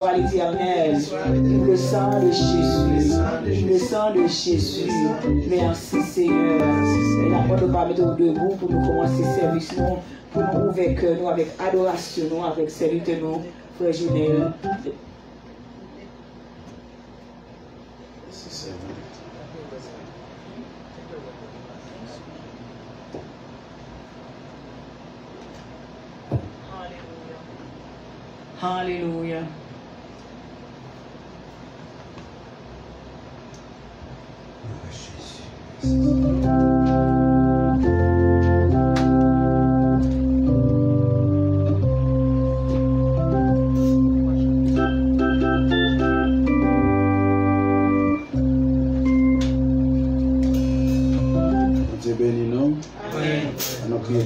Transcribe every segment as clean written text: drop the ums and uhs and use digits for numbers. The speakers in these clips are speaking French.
L'Éternel, le sang de Jésus, le sang de Jésus. Merci Seigneur. Et là, on va mettre debout pour nous commencer le service, nous, pour nous ouvrir cœur, nous, avec adoration, nous, avec service, nous, frère Junel. Alléluia.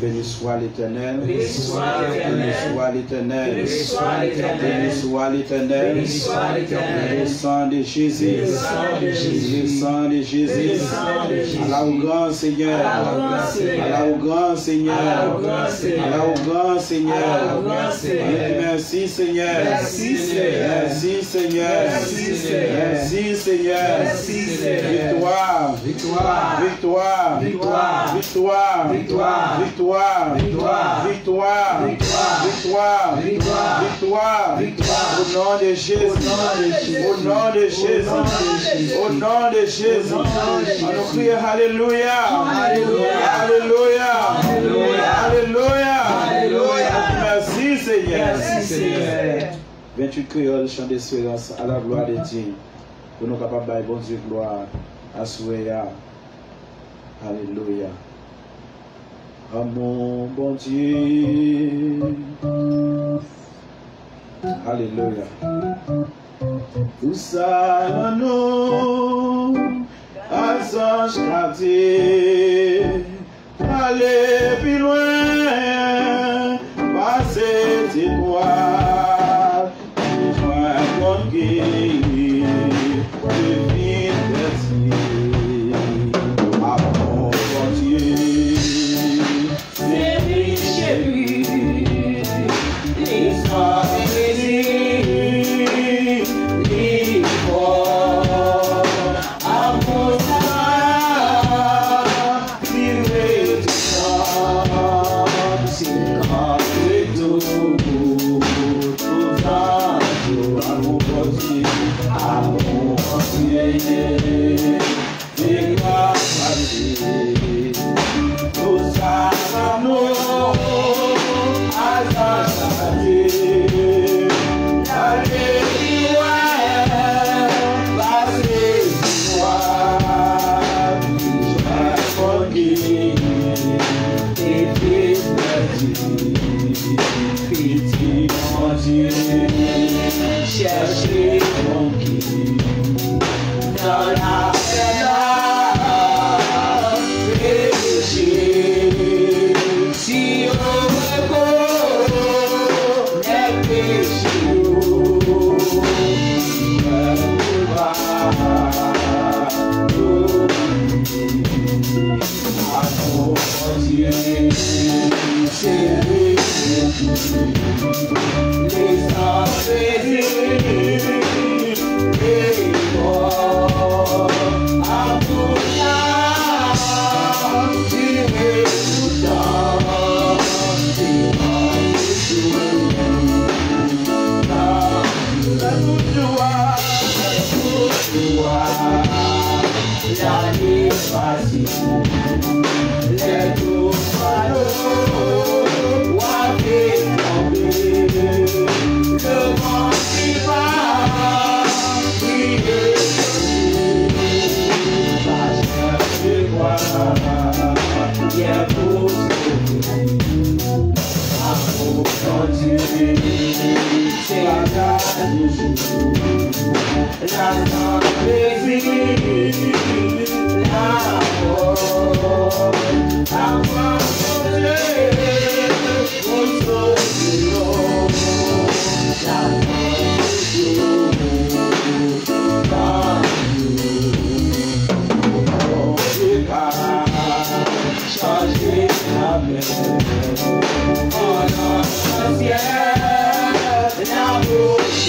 Béni soit l'Éternel, béni soit l'Éternel, béni soit l'Éternel, béni soit l'Éternel, le sang de Jésus, le sang de Jésus, Allah au grand Seigneur, Allah au grand Seigneur, Allah au grand Seigneur, merci Seigneur, merci Seigneur, merci Seigneur, victoire, victoire, victoire, victoire, victoire, victoire, victoire, victoire, victoire, victoire, victoire, victoire, victoire, au nom de Jésus, au nom de Jésus, au nom de Jésus, on nous crie Alléluia, Alléluia, Alléluia, Alléluia, Alléluia, merci Seigneur, merci Seigneur. 28 créoles chant d'espérance à la gloire de Dieu, pour nous capables de bon Dieu gloire à Souéa. Alléluia. À mon bon Dieu. Alléluia. Tout ça, nous, à Ange gardé, aller plus loin, passer tes doigts, rejoindre mon guide, devine merci. À mon bon Dieu. Cherchez mon guide dans la pénale, péché, si on reconnaît les péchés, à mon Dieu, c'est les Ciel, la bouche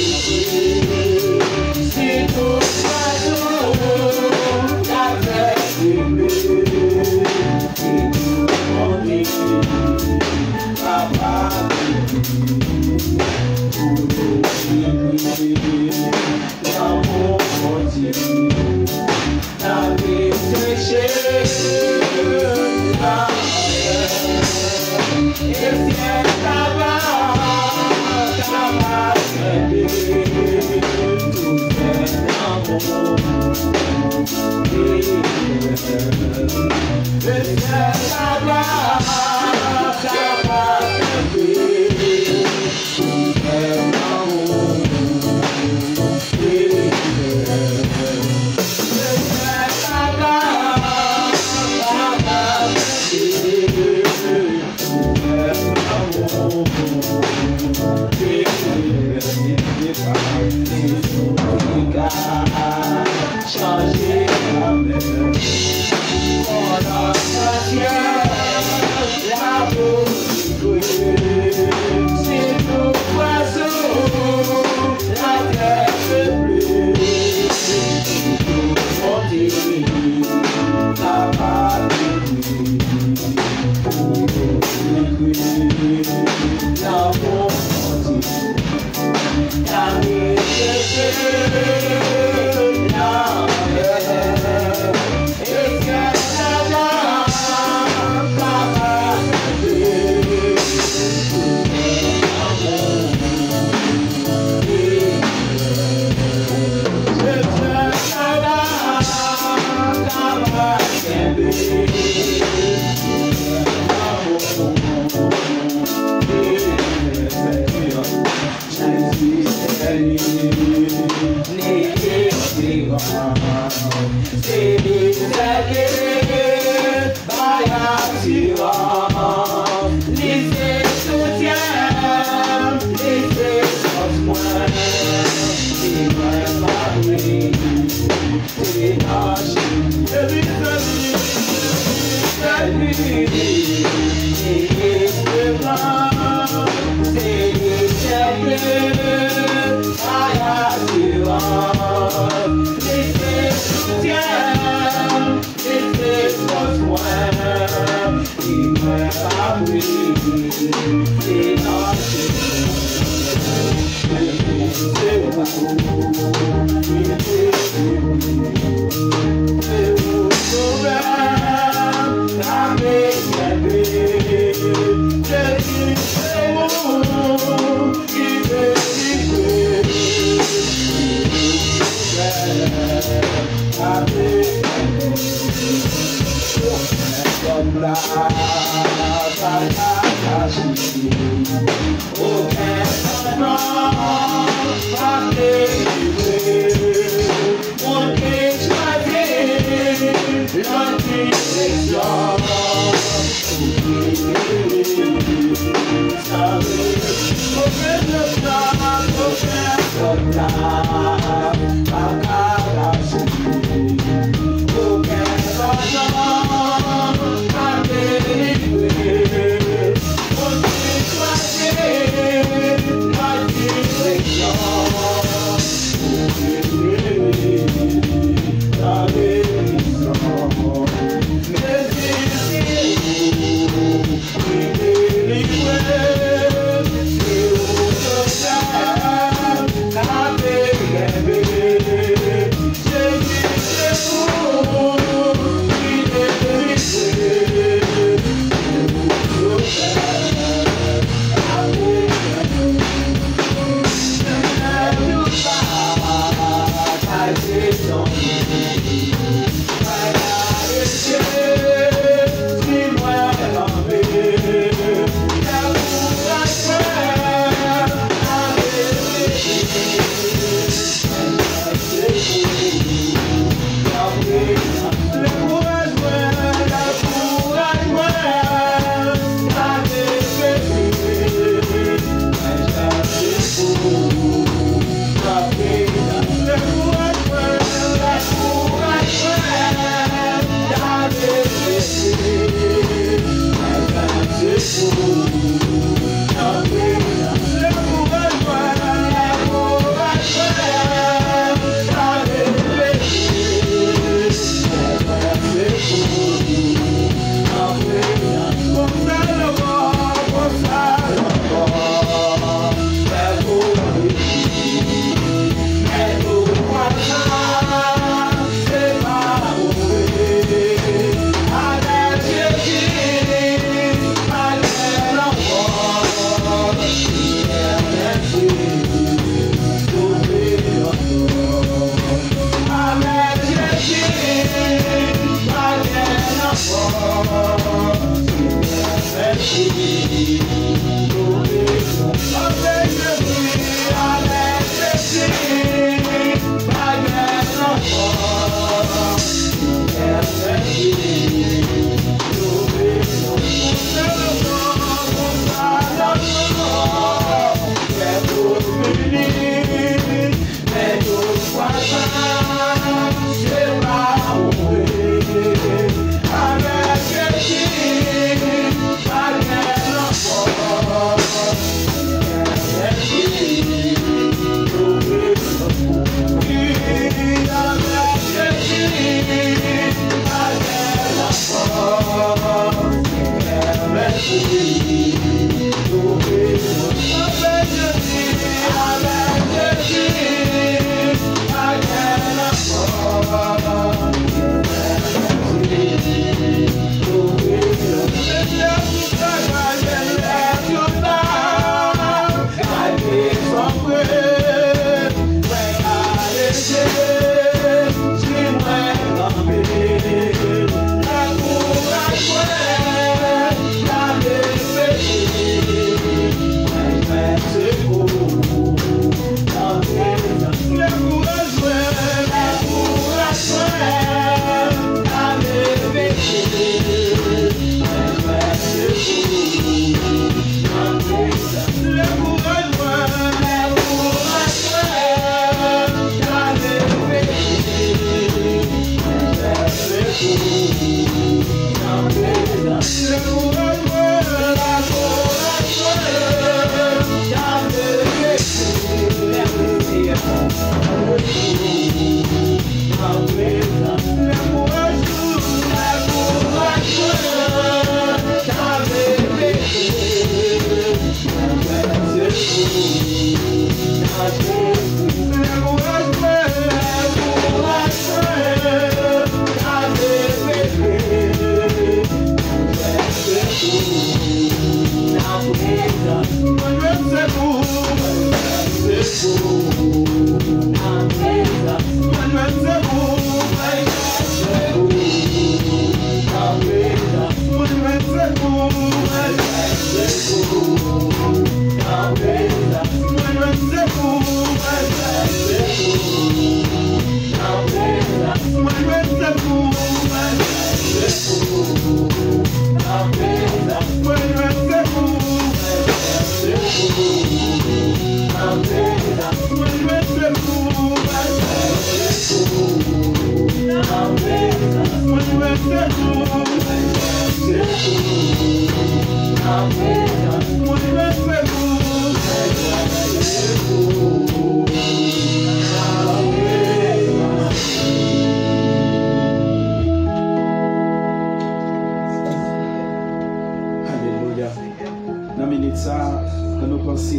Happy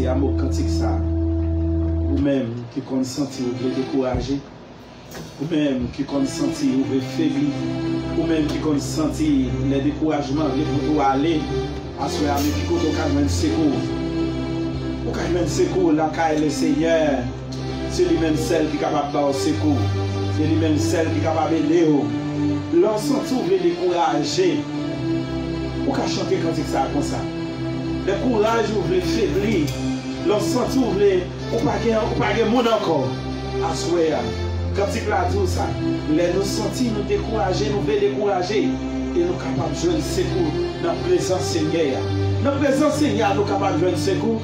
À mon cantique ça, vous-même qui qu'on senti vous voulez décourager, vous-même qui qu'on senti vous voulez faiblir, vous-même qui qu'on senti les découragements, vous pouvez aller à ce moment qui compte au cas de secours. Au cas de secours, la caille le Seigneur, c'est lui-même celle qui est capable de secours, c'est lui-même celle qui est capable d'aider. Lorsque vous voulez décourager, vous pouvez chanter cantique ça comme ça. Le courage vous voulez faiblir. Lorsque vous voulez, vous ne pas de monde encore. À souhait. Quand il a tout ça, nous sentir nous décourager, nous voulons décourager. Et nous sommes capables de jouer le secours dans la présence Seigneur. Dans la présence Seigneur, nous sommes capables de jouer le secours.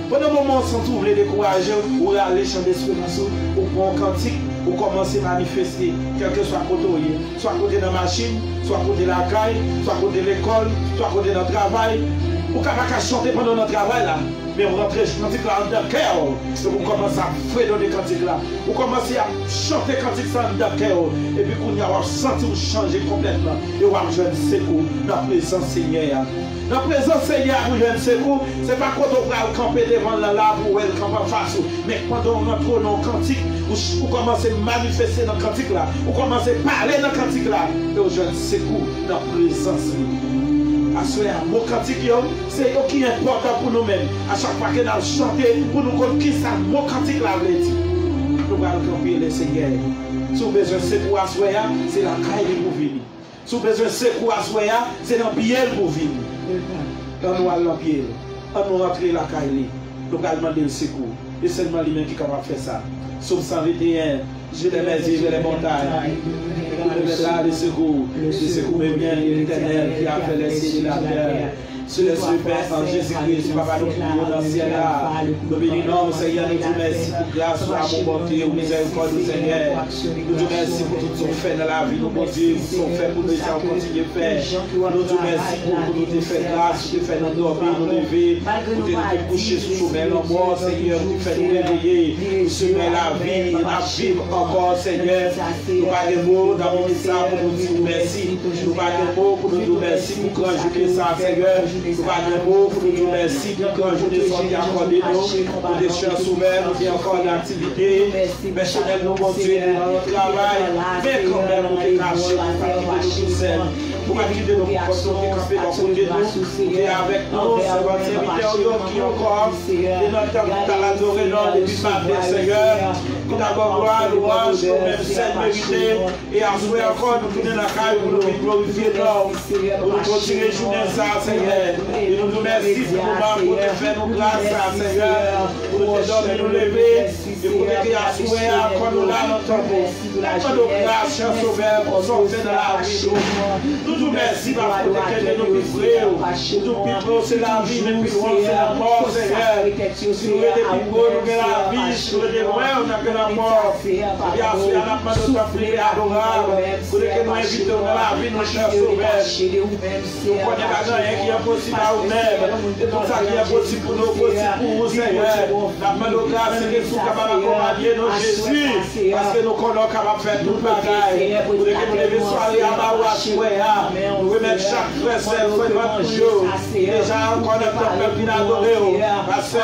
Pendant le moment où vous voulez décourager, vous allez chanter l'espérance, vous prenez un cantique, vous commencez à manifester, quel que soit côté, soit côté de la machine, soit côté de la caille, soit côté de l'école, soit côté de notre travail. Vous pouvez pas chanter pendant notre travail là, mais vous rentrez cantique là en cœur, et vous commencez à fredonner cantique là, vous commencez à chanter cantique ça en cœur, et puis vous allez sentir vous changer complètement, et vous allez jouer le secours dans la présence Seigneur. Dans la présence Seigneur, vous jouez le secours, ce n'est pas quand on va camper devant la lave ou elle campe en face, mais quand on entre dans le cantique, vous commencez à manifester dans le cantique là, vous commencez à parler dans le cantique là, et vous jouez le secours dans la présence Seigneur. Mon cantique, c'est ce qui est important pour nous-mêmes. À chaque fois que nous chantons, pour nous comprendre qui ça, mon cantique là, nous allons camper le Seigneur. Si vous avez besoin de secours à soi, c'est la caille pour venir. Si vous avez besoin de secours à soi, c'est l'ambiel pour venir. Quand nous allons l'ambiel, quand nous rentrons la caille, nous allons demander le secours. Et c'est seulement lui-même qui est capable de faire ça. Somme 121, je les mets vers les montagnes. Le là de secours, le secours est bien l'éternel qui a fait les cieux et la terre. Sur les Père en Jésus-Christ, Papa, nous prions dans le ciel là. Nous bénissons, Seigneur, nous disons merci pour grâce, pour amour, bonté, pour miséricorde, Seigneur. Nous disons merci pour tout ce qu'on fait dans la vie, nous, bon Dieu, pour ce qu'on fait pour nous, ça, on continue de faire. Nous disons merci pour nous te faire grâce, pour te faire nous dormir, nous lever, pour te nous coucher sous sommeil en mort, Seigneur, pour te faire nous réveiller, pour semer la vie, la vivre encore, Seigneur. Nous pas de mots dans mon message pour nous dire merci. Nous pas de mots pour nous dire merci pour conjuguer ça, Seigneur. Nous pas de mots pour nous dire merci pour conjuguer ça qui a accordé nous, pour des chances ouvertes, nous avons encore d'activité, personnel, nous, mon Dieu, dans notre travail, mais quand même, nous sommes cachés, pour pas quitter nous tout seuls, pour pas quitter nos postes, nous sommes campés dans côté de nous, nous sommes avec nous, c'est votre serviteur qui encore, et notre temps pour l'adorer, non, depuis ma vie, Seigneur, nous d'abord gloire, louange, nous même celle méritée, et à jouer encore, nous tourner la caille pour nous glorifier, pour nous continuer journée ça, Seigneur, et nous nous remercions pour nous, pour nous faire nos grâces, Seigneur, pour nous donner nous lever, et pour nous dire à souhait, quand nous là, nous tombons, quand nous grâces, cher Sauveur, pour sortir de la vie, nous nous remercions parce que nous nous frères, nous nous c'est la vie, mais puis c'est la mort, Seigneur, si nous sommes nous avons la vie, si nous sommes loin, on a que la mort, et bien sûr, on a pas de temps privé adorable, pour que nous invitons dans la vie, nos chers Sauveurs, nous connaissons pas rien qui est possible à nous-mêmes, et tout ça qui est possible pour nous, possible pour vous, Seigneur, Nous demandons grâce que nous sommes capables d'accompagner nos Jésus. Parce que nous connaissons capables de faire tout le bagaille. Pour que nous lever soirée à Bawa Chouéa. Nous remettons chaque frère, frère, déjà on connaît le peuple qui n'a adoré. Parce que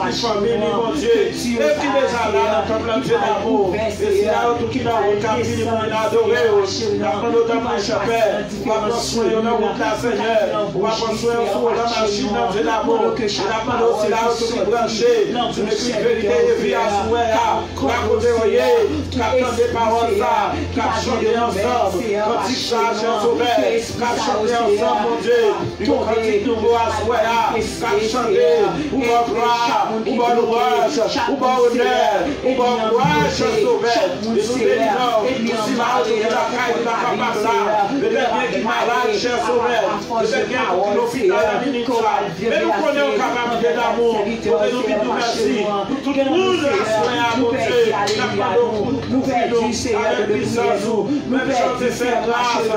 petite famille, mon Dieu. Et qui déjà là, dans le peuple Dieu d'amour. Et c'est là tout qui n'a aucun fini pour adoré. Nous demandons dans la chapelle. On va prendre soin de notre Seigneur. On va prendre soin de la machine dans Dieu d'amour. On demande aussi là tout qui branché. Sur le cri vérité et vie à souhait. La côté voyez. Quand des paroles ça. Quand chanter ensemble. Quand il s'agit de sauver. Quand chanter ensemble, mon Dieu. Quand il nouveau à souhait. Quand chanter. Ou bon gloire. Ou bon louange. Ou bon honneur. Ou bon louange sauver. Et nous bénissons. Aussi là où la caille de la capable là. Peut-être bien qui malade, cher sauveur. Peut-être bien qui l'hôpital à ministère. Mais nous connaissons capacité d'amour. Nous nous merci. Tout le monde a soin à mon Dieu. Avec puissance. Même chanter faire grâce.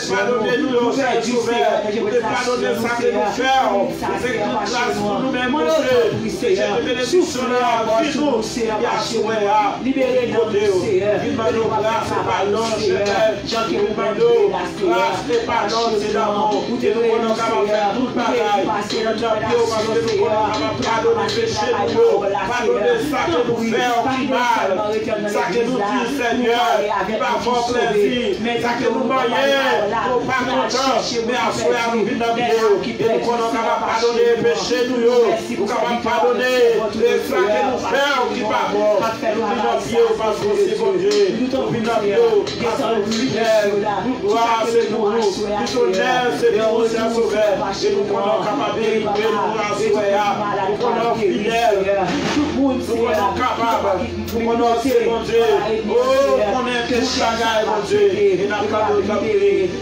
Pardonnez-nous nos chers sauveurs. Pardonnez ça que nous faisons. C'est une grâce pour nous-mêmes, mon Dieu. C'est une bénédiction à vie nous. Libérez-nous, Seigneur. Nous grâce et pardon, Seigneur. Nous demandons grâce et pardon, c'est d'amour. Et nous prenons capable de faire tout le bagaille. Parce que nous prenons capable de pardonner les péchés de nous. Pardonner ça que nous faisons qui mal. Ça que nous disons, Seigneur, qui va faire plaisir. Ça que nous voyons, nous pas contents. Mais à soi, nous venons dans vidéo. Et nous prenons capable de pardonner les péchés de nous. Nous capable de pardonner les ça que nous faisons qui va bon. Nous venons dans vidéo parce que c'est bon Dieu. Nous venons dans vidéo parce que nous fidèles. Nous gloire c'est nous. Nous honneur c'est nous, c'est sauveur. Et nous prenons capable de nous rassurer. Nous prenons fidèles. Nous prenons capable. Nous prenons c'est bon Dieu. Oh, on est que chagaille mon Dieu. Et nous prenons capable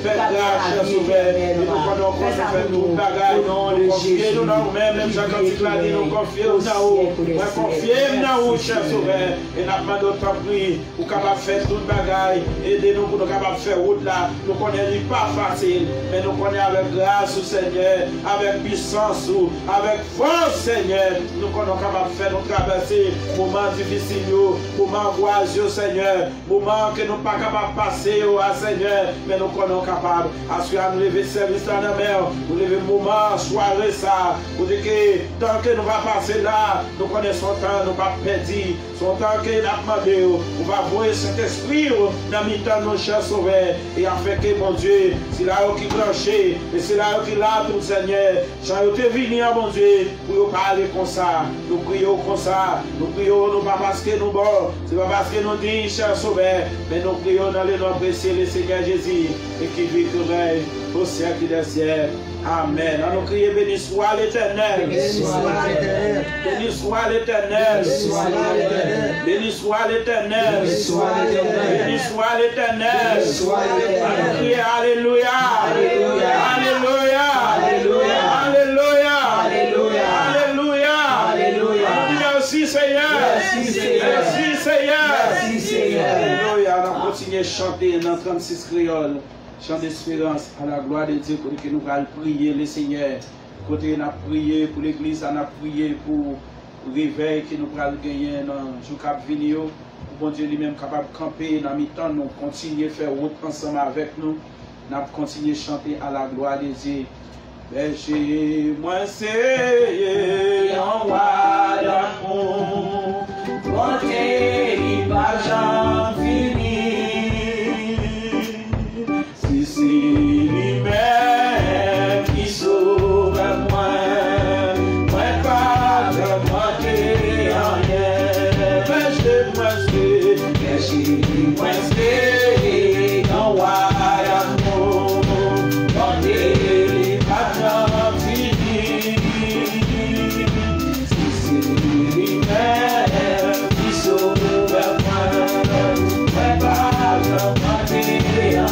faire grâce, cher sauveur. Et nous prenons faire tout bagaille. Nous confions nous dans nous-mêmes. Même Jacques l'a dit, nous confions dans nous. Nous confions dans nous, cher sauveur. Et nous demandons ta prière pour capable faire tout bagaille. Aidez-nous pour nous capable faire route là. Nous connaissons pas facile, mais nous connaissons avec grâce, Seigneur, avec puissance, avec force, Seigneur. Nous connaissons capable de faire nous traverser moments difficiles, moments voyageux, Seigneur, moments que nous pas capables de passer, Seigneur, mais nous connaissons capable. Assurer nous lever service dans la mer, nous lever moment, soirée ça, pour dire que tant que nous va passer là, nous connaissons temps, nous pas perdu, son temps que nous avons demandé, on va voir cet esprit dans mi-temps nos chers sauveurs, et afin que mon Dieu, c'est là où qui branché, et c'est là où qui l'a tout Seigneur. J'en ai venu à mon Dieu pour parler comme ça. Nous prions comme ça. Nous prions non pas parce que nous bon, c'est pas parce que nous disons cher sauveur, mais nous prions dans le nom précieux le Seigneur Jésus et qui vit que règne au siècle des siècles. Amen. On nous crie béni soit l'Éternel. Béni soit l'Éternel. Béni soit l'Éternel. Béni soit l'Éternel. Béni soit l'Éternel. On crie alléluia. Alléluia. Alléluia. Alléluia. Alléluia. Alléluia. Alléluia. Merci Seigneur. Merci Seigneur. Merci Seigneur. Alléluia. On continue à chanter dans 36 créoles. Chant d'espérance à la gloire de Dieu, côté que nous allons prier le Seigneur, côté nous avons prié pour l'église, nous avons prié pour le réveil que nous allons gagner dans le jour qui vient, pour bon Dieu lui-même capable de camper dans le temps, nous continuer à faire route ensemble avec nous, nous allons continuer à chanter à la gloire de Dieu. Berger, moi c'est en roi d'amour, monter l'image infinie. C'est lui-même qui sauve moi, moi pas demander rien. Moi c'est dans roi d'amour, monter pas fini. C'est lui-même qui sauve moi, moi pas demander rien.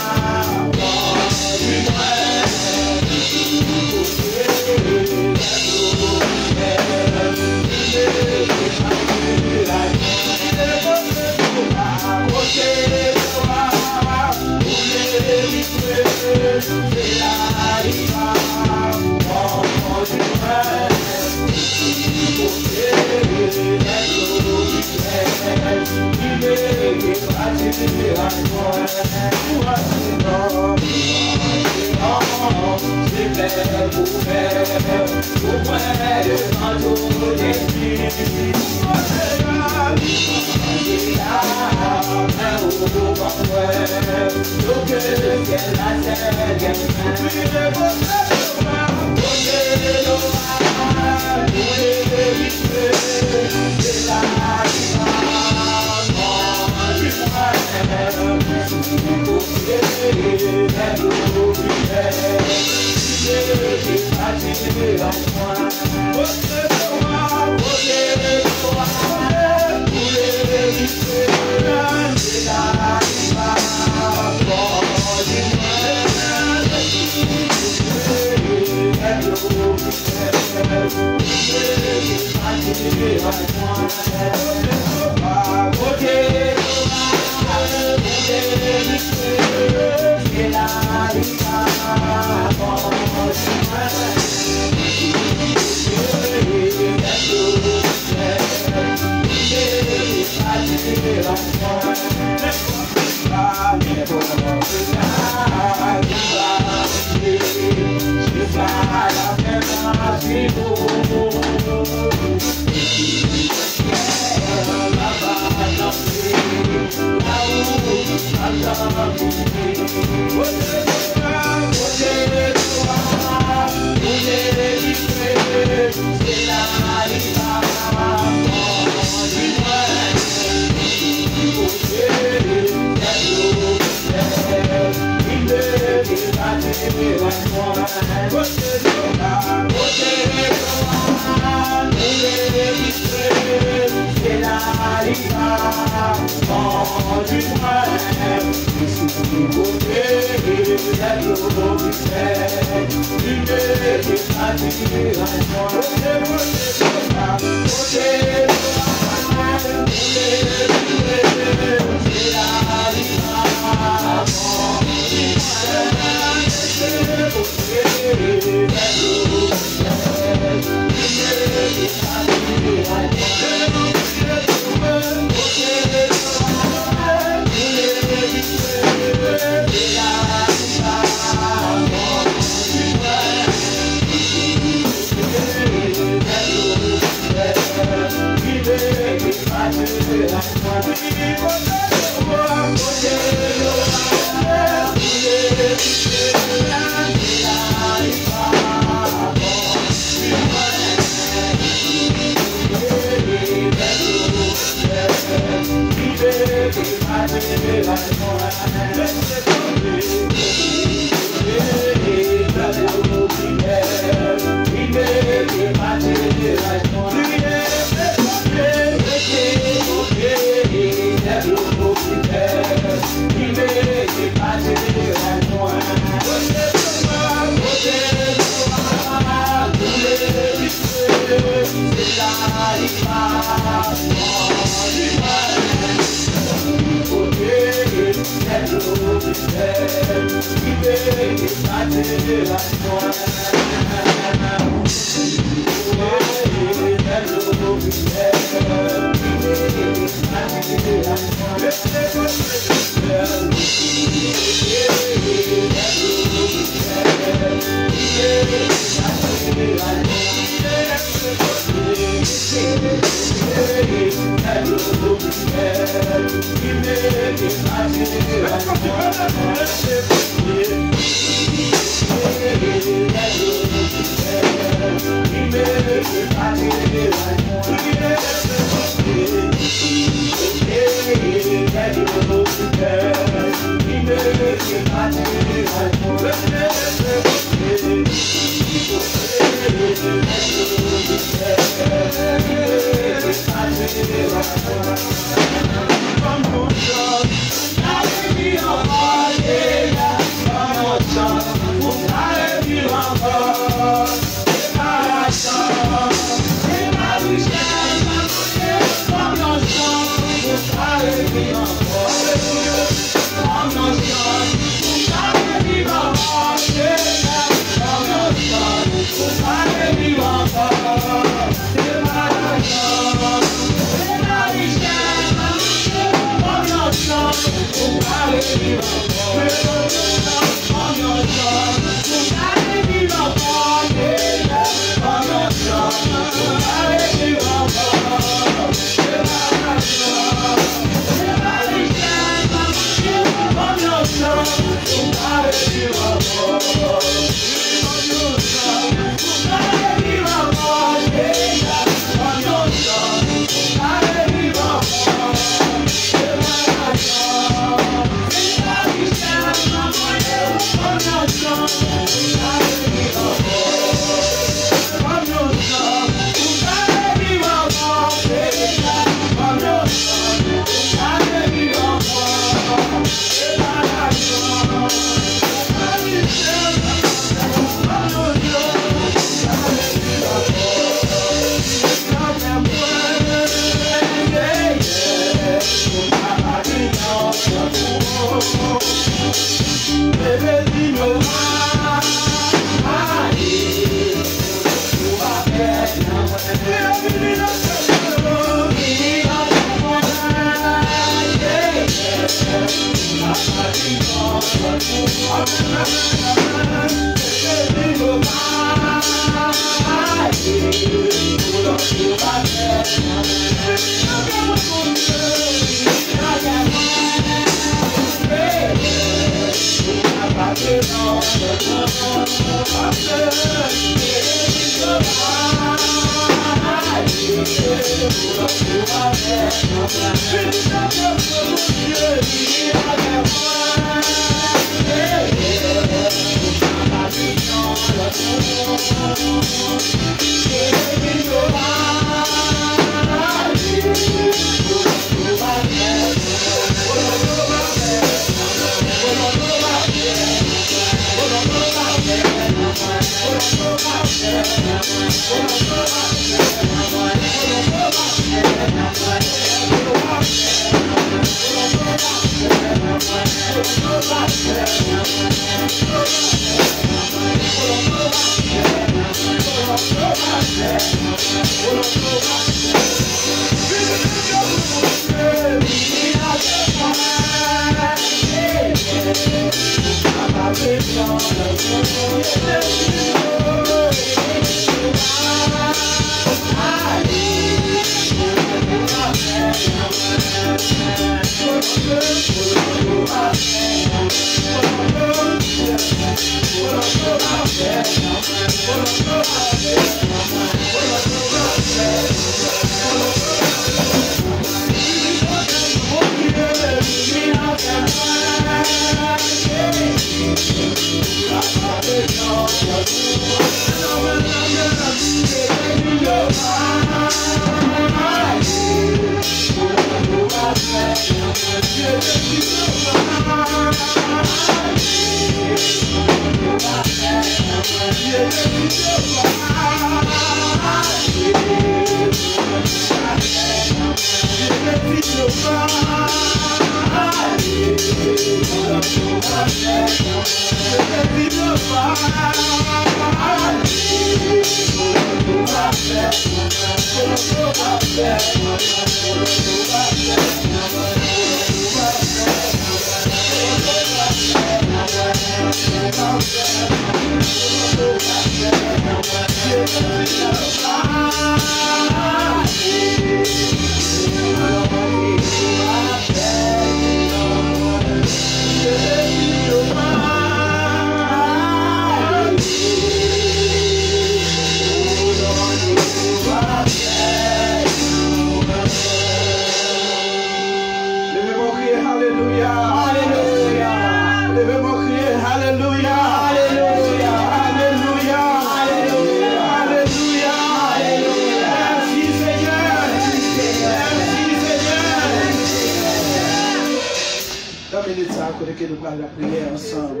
Que nous allons la prière ensemble.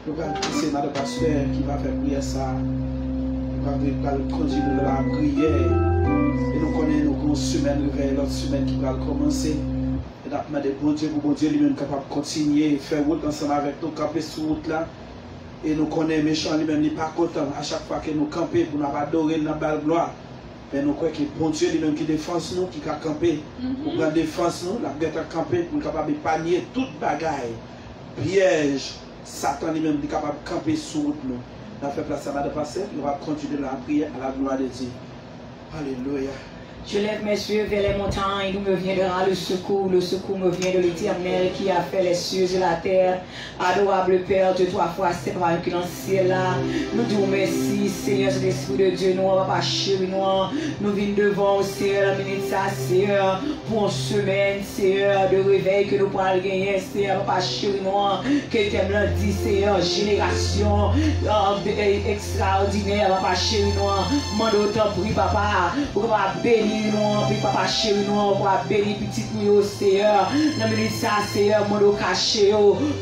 Nous allons passer Madame Pasteur qui va faire prier ça. Nous allons continuer la prière. Et nous connaissons une semaine réveil, l'autre semaine qui va commencer. Et nous demandons bon Dieu pour bon Dieu lui-même capable de continuer, faire route ensemble avec nous, camper sur route là. Et nous connaissons méchant lui-même, il n'est pas content à chaque fois que nous campons pour nous adorer dans la gloire. Mais nous croyons que bon Dieu lui-même qui défend nous, qui a campé, pour prendre défense nous, la guerre a campé pour nous capable de panier toute bagaille. Piège, Satan lui-même est capable de camper sur nous. Nous avons fait place à Madame Pasteur, nous allons continuer la prière à la gloire de Dieu. Alléluia. Je lève mes yeux vers les montagnes, d'où me viendra le secours me vient de l'Éternel qui a fait les cieux et la terre. Adorable Père, de toi fois c'est par qui dans ce ciel là. Nous disons merci, Seigneur, c'est l'Esprit de Dieu, nous, papa chéri, nous venons devant au Seigneur, la minute ça, Seigneur, pour une semaine, Seigneur, de réveil que nous pourrons gagner, Seigneur, papa chéri, que t'aimes lundi, Seigneur, génération extraordinaire, papa chéri, mande autant pour papa, pour papa bénir. Puis papa chéri nous pour bénir petite nous Seigneur dans minute ça Seigneur mon caché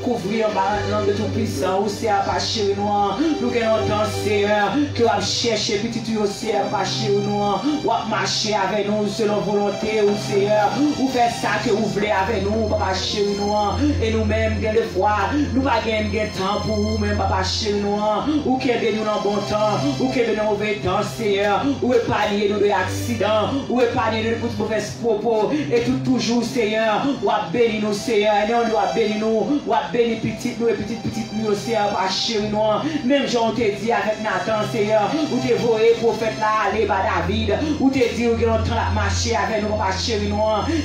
couvrir en de ton puissant ou Seigneur papa chéri nous que longtemps Seigneur que va chercher petite nous Seigneur papa chéri nous ou marcher avec nous selon volonté ou Seigneur ou faire ça que vous voulez avec nous papa chéri nous et nous-mêmes gain de foi nous pas gain temps pour vous même papa chéri nous ou que nous dans bon temps ou que dans mauvais temps Seigneur ou épargner nous de accidents ou épargner de toute mauvaise propos et toujours Seigneur ou à bénir nous Seigneur et on doit bénir nous ou à bénir petite nous et petite nous Seigneur pas chéri nous même Jean te dit avec Nathan Seigneur ou te voyé prophète là aller par David ou te dit que on la marcher avec nous pas chéri nous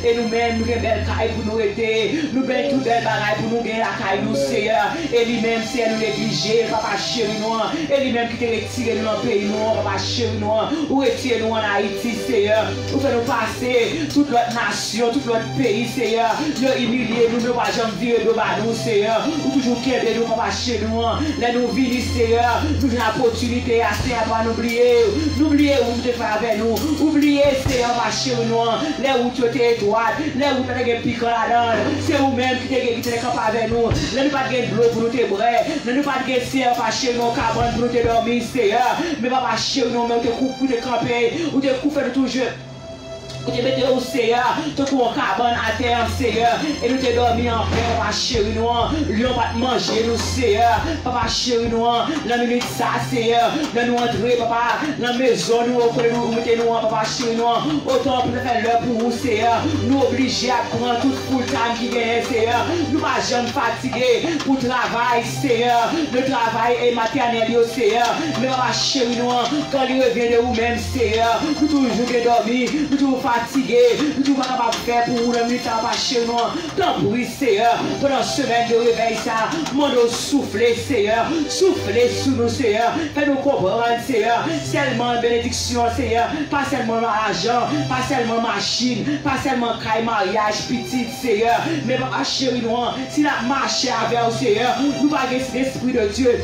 et nous-mêmes nous belle caille pour nous aider nous belle tout belle bagaille pour nous gagner la caille nous Seigneur et lui-même c'est nous négliger papa chéri nous et lui-même qui te retire nous dans le pays nous papa chéri nous ou retire nous en Haïti Seigneur ou fait nous passer toute notre nation, tout notre pays, Seigneur. Nous humilier, nous ne pas jamais virer de nous, Seigneur. Ou toujours qu'aider nous, papa chez nous. Là, nous venons, Seigneur. Nous avons l'opportunité à Seigneur, pas n'oublier. N'oubliez où tu fais avec nous. Oubliez, Seigneur, papa chez nous. Là où tu es droite, là où tu as un piquant là-dedans. C'est vous-même qui t'es capable avec nous. Là, nous pas de l'eau pour nous te brer. Là, nous pas de Seigneur, papa chez nous, cabane pour nous te dormir, Seigneur. Mais papa chez nous, même te coupe pour te camper. Ou te coupe de toujours. Vous te mettez au Seigneur, tu cours en cabane à terre, Seigneur, et nous te dormi en paix, papa chéri nous, lion va te manger, nous, Seigneur, papa chéri nous, la minute ça, Seigneur, nous entrer, papa, dans la maison, nous mettez nous, papa chéri nous, autant pour faire l'heure pour vous, Seigneur, nous obligés à prendre toute full time qui gagne, Seigneur, nous pas jamais fatigués pour travail, Seigneur, le travail est maternel, Seigneur, mais papa chéri nous, quand il revient de vous-même, Seigneur, nous toujours dormir, nous toujours fatigué, nous pas capable de faire pour nous, nous pas chez nous. Tant pis, Seigneur, pendant une semaine de réveil, ça, mon souffler, Seigneur, souffler sous nous, Seigneur, fais-nous comprendre, Seigneur, seulement bénédiction, Seigneur, pas seulement argent, pas seulement machine, pas seulement caille mariage, petit, Seigneur, mais papa chéri nous, si la marche avec nous, Seigneur, nous pas l'esprit de Dieu.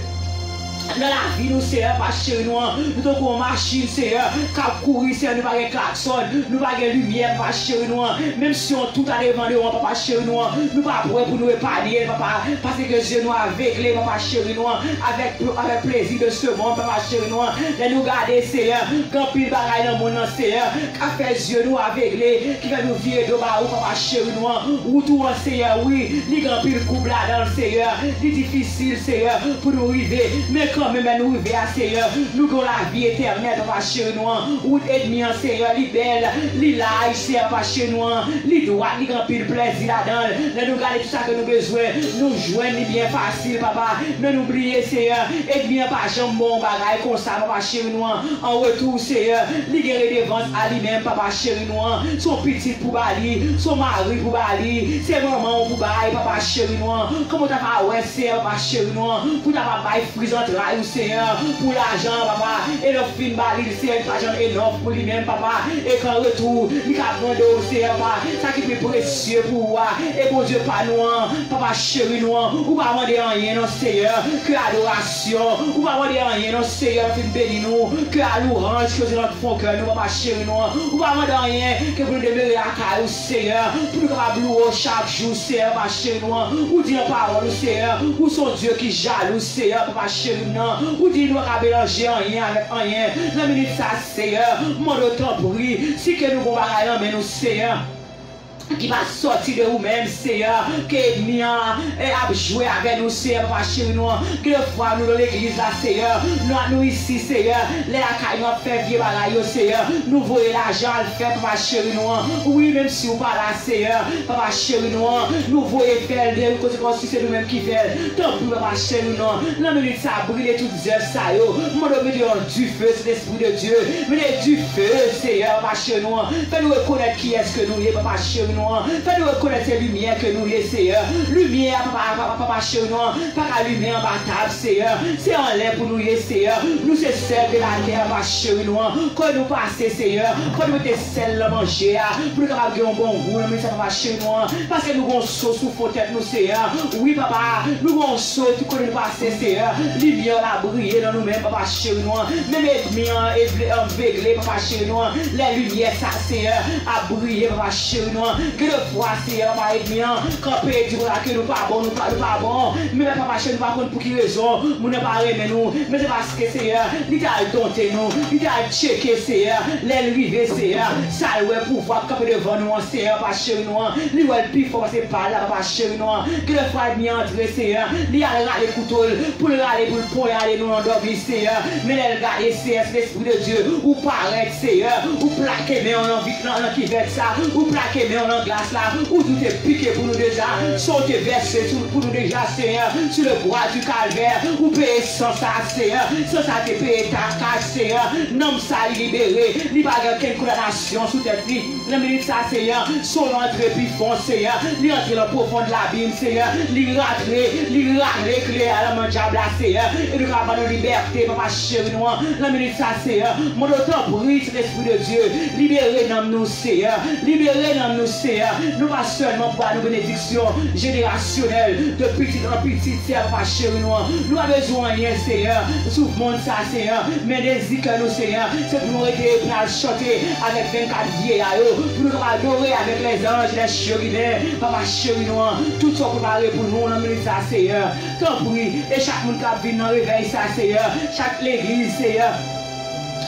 Dans la vie, nous, Seigneur, pas chez nous, nous avons une machine, Seigneur, qui courir, Seigneur, nous n'avons pas de klaxon, nous n'avons pas de lumière, pas chez nous, même si on tout a devant nous, papa chez nous, nous pas prêts pour nous épargner, papa, parce que Dieu nous a aveuglés, papa chez nous, avec plaisir de ce monde, papa chez nous, de nous garder, Seigneur, quand pile bagaille dans le monde, Seigneur, qui fait Dieu nous aveuglés, qui va nous virer de bas, papa chez nous, ou tout, Seigneur, oui, les grand pile couple là-dedans, Seigneur, c'est difficile, Seigneur, pour nous arriver, mais quand quand même nous arriver à Seigneur, nous avons la vie éternelle, papa chéri nous, ou ennemi en Seigneur, li belle, li large, Seigneur, papa chéri nous, li droit, li grand pile plaisir là-dedans, nous garder tout ça que nous besoin, nous joindre bien facile, papa, ne nous oublier, Seigneur, et bien pas jamais bon bagaille comme ça, papa chéri nous, en retour, Seigneur, li guérir devant à lui-même, papa chéri nous, son petit pour bali, son mari pour bali, c'est maman pour bali, papa chéri nous, comment t'as pas ouais, Seigneur, papa chéri nous, pour t'as pas bail frise entre rails, Seigneur, pour l'argent, papa, et le film bali, c'est un argent énorme pour lui-même, papa, et quand retour, il a vendu, Seigneur, ça qui est précieux pour moi, et pour Dieu, pas nous, papa chéri nous, ou pas demander rien, non, Seigneur, que adoration, ou pas demander rien, non, Seigneur, fait béni nous, que à l'orange, que c'est notre fond cœur, nous, papa chéri nous, ou pas demander rien, que pour nous demeurer à caille, Seigneur, pour nous capables louer chaque jour, Seigneur, papa chéri nous, ou dire parole, Seigneur, ou son Dieu qui jaloux, Seigneur, papa chéri nous, ou dire nous qu'à mélanger rien avec rien, la minute ça, Seigneur, mon autant prie, si que nous comparons, mais nous, Seigneur, qui va sortir de vous-même, Seigneur, que bien a joué avec nous, Seigneur, papa chéri nous, que le fois nous dans l'église là, Seigneur, nous ici, Seigneur, les cailles nous fait vieux bagaille, Seigneur, nous voyons l'argent le faire, papa chéri nous, oui, même si vous pas là, Seigneur, papa chéri nous voyons faire des conséquences, c'est nous-mêmes qui fait, tant pis, papa chéri nous, la minute ça brûle toutes les heures, ça yo, mon du feu, c'est l'esprit de Dieu, mais du feu, Seigneur, papa chéri nous, fais-nous reconnaître qui est-ce que nous est, papa chéri nous, fais-nous reconnaître ces lumières que nous laissons, Seigneur. Lumière, papa chez nous, pas la lumière en bataille, Seigneur. C'est en l'air pour nous, Seigneur. Nous, c'est celle de la terre, papa chez nous. Quand nous passons, Seigneur, quand nous mettons celle à manger, pour nous avoir un bon goût, nous mettons papa chez nous. Parce que nous avons sauce sous tête, nous, Seigneur. Oui, papa, nous avons sauce, tout quand nous passons, Seigneur. Lumière a brillé dans nous-mêmes, papa chez nous. Même ennemi en véglé, papa chez nous. La lumière, ça, Seigneur, a brillé, papa chez nous. Que le foi, Seigneur, va être bien. Quand Père dit que nous pas bon, nous pas bon. Mais papa, nous pas contre pour qui raison. Nous ne pas aimer nous. Mais c'est parce que Seigneur, il a dompté nous. Il a checké, Seigneur. L'élevée, Seigneur. Ça, ouais, pouvoir camper devant nous, Seigneur, pas chez nous. Il va le plus fort, c'est pas là, pas chez nous. Que le foi est bien entré, Seigneur. Il a râlé couteau pour le râler, pour le poignarder nous endormir, Seigneur. Mais elle garde, Seigneur, c'est l'esprit de Dieu. Ou paraître, Seigneur. Ou plaquer, mais on en vit dans qui veut ça. Ou plaquer, mais on en glace là, où tout est piqué pour nous déjà, sauter versé pour nous déjà, Seigneur, sur le bois du calvaire, ou payer sans ça, Seigneur, sans ça te payer ta cage, Seigneur, non ça libéré, il pas quelle condamnation sous tête, la minute ça, Seigneur, son entrée puis fond, Seigneur, il entre dans le profond de l'abîme, Seigneur, il râle, clair à la diable, Seigneur, et nous avons nos liberté, papa chéri, nous, la minute ça, Seigneur, mon autant prie, c'est l'esprit de Dieu, libérez nous, Seigneur, libérez nous, Seigneur, nous pas seulement pour nos bénédictions générationnelles de petit en petit, Seigneur, pas chéri nous avons besoin de rien, Seigneur, sous le monde ça, Seigneur, mais les que nous, Seigneur, c'est pour nous aider à chanter avec 24 vieillards, pour nous adorer avec les anges, les chérubins, papa chéri nous, tout ça préparé pour nous, on a ça, Seigneur, tant pis, et chaque monde qui vient dans le réveil, ça, Seigneur, chaque l'église, Seigneur.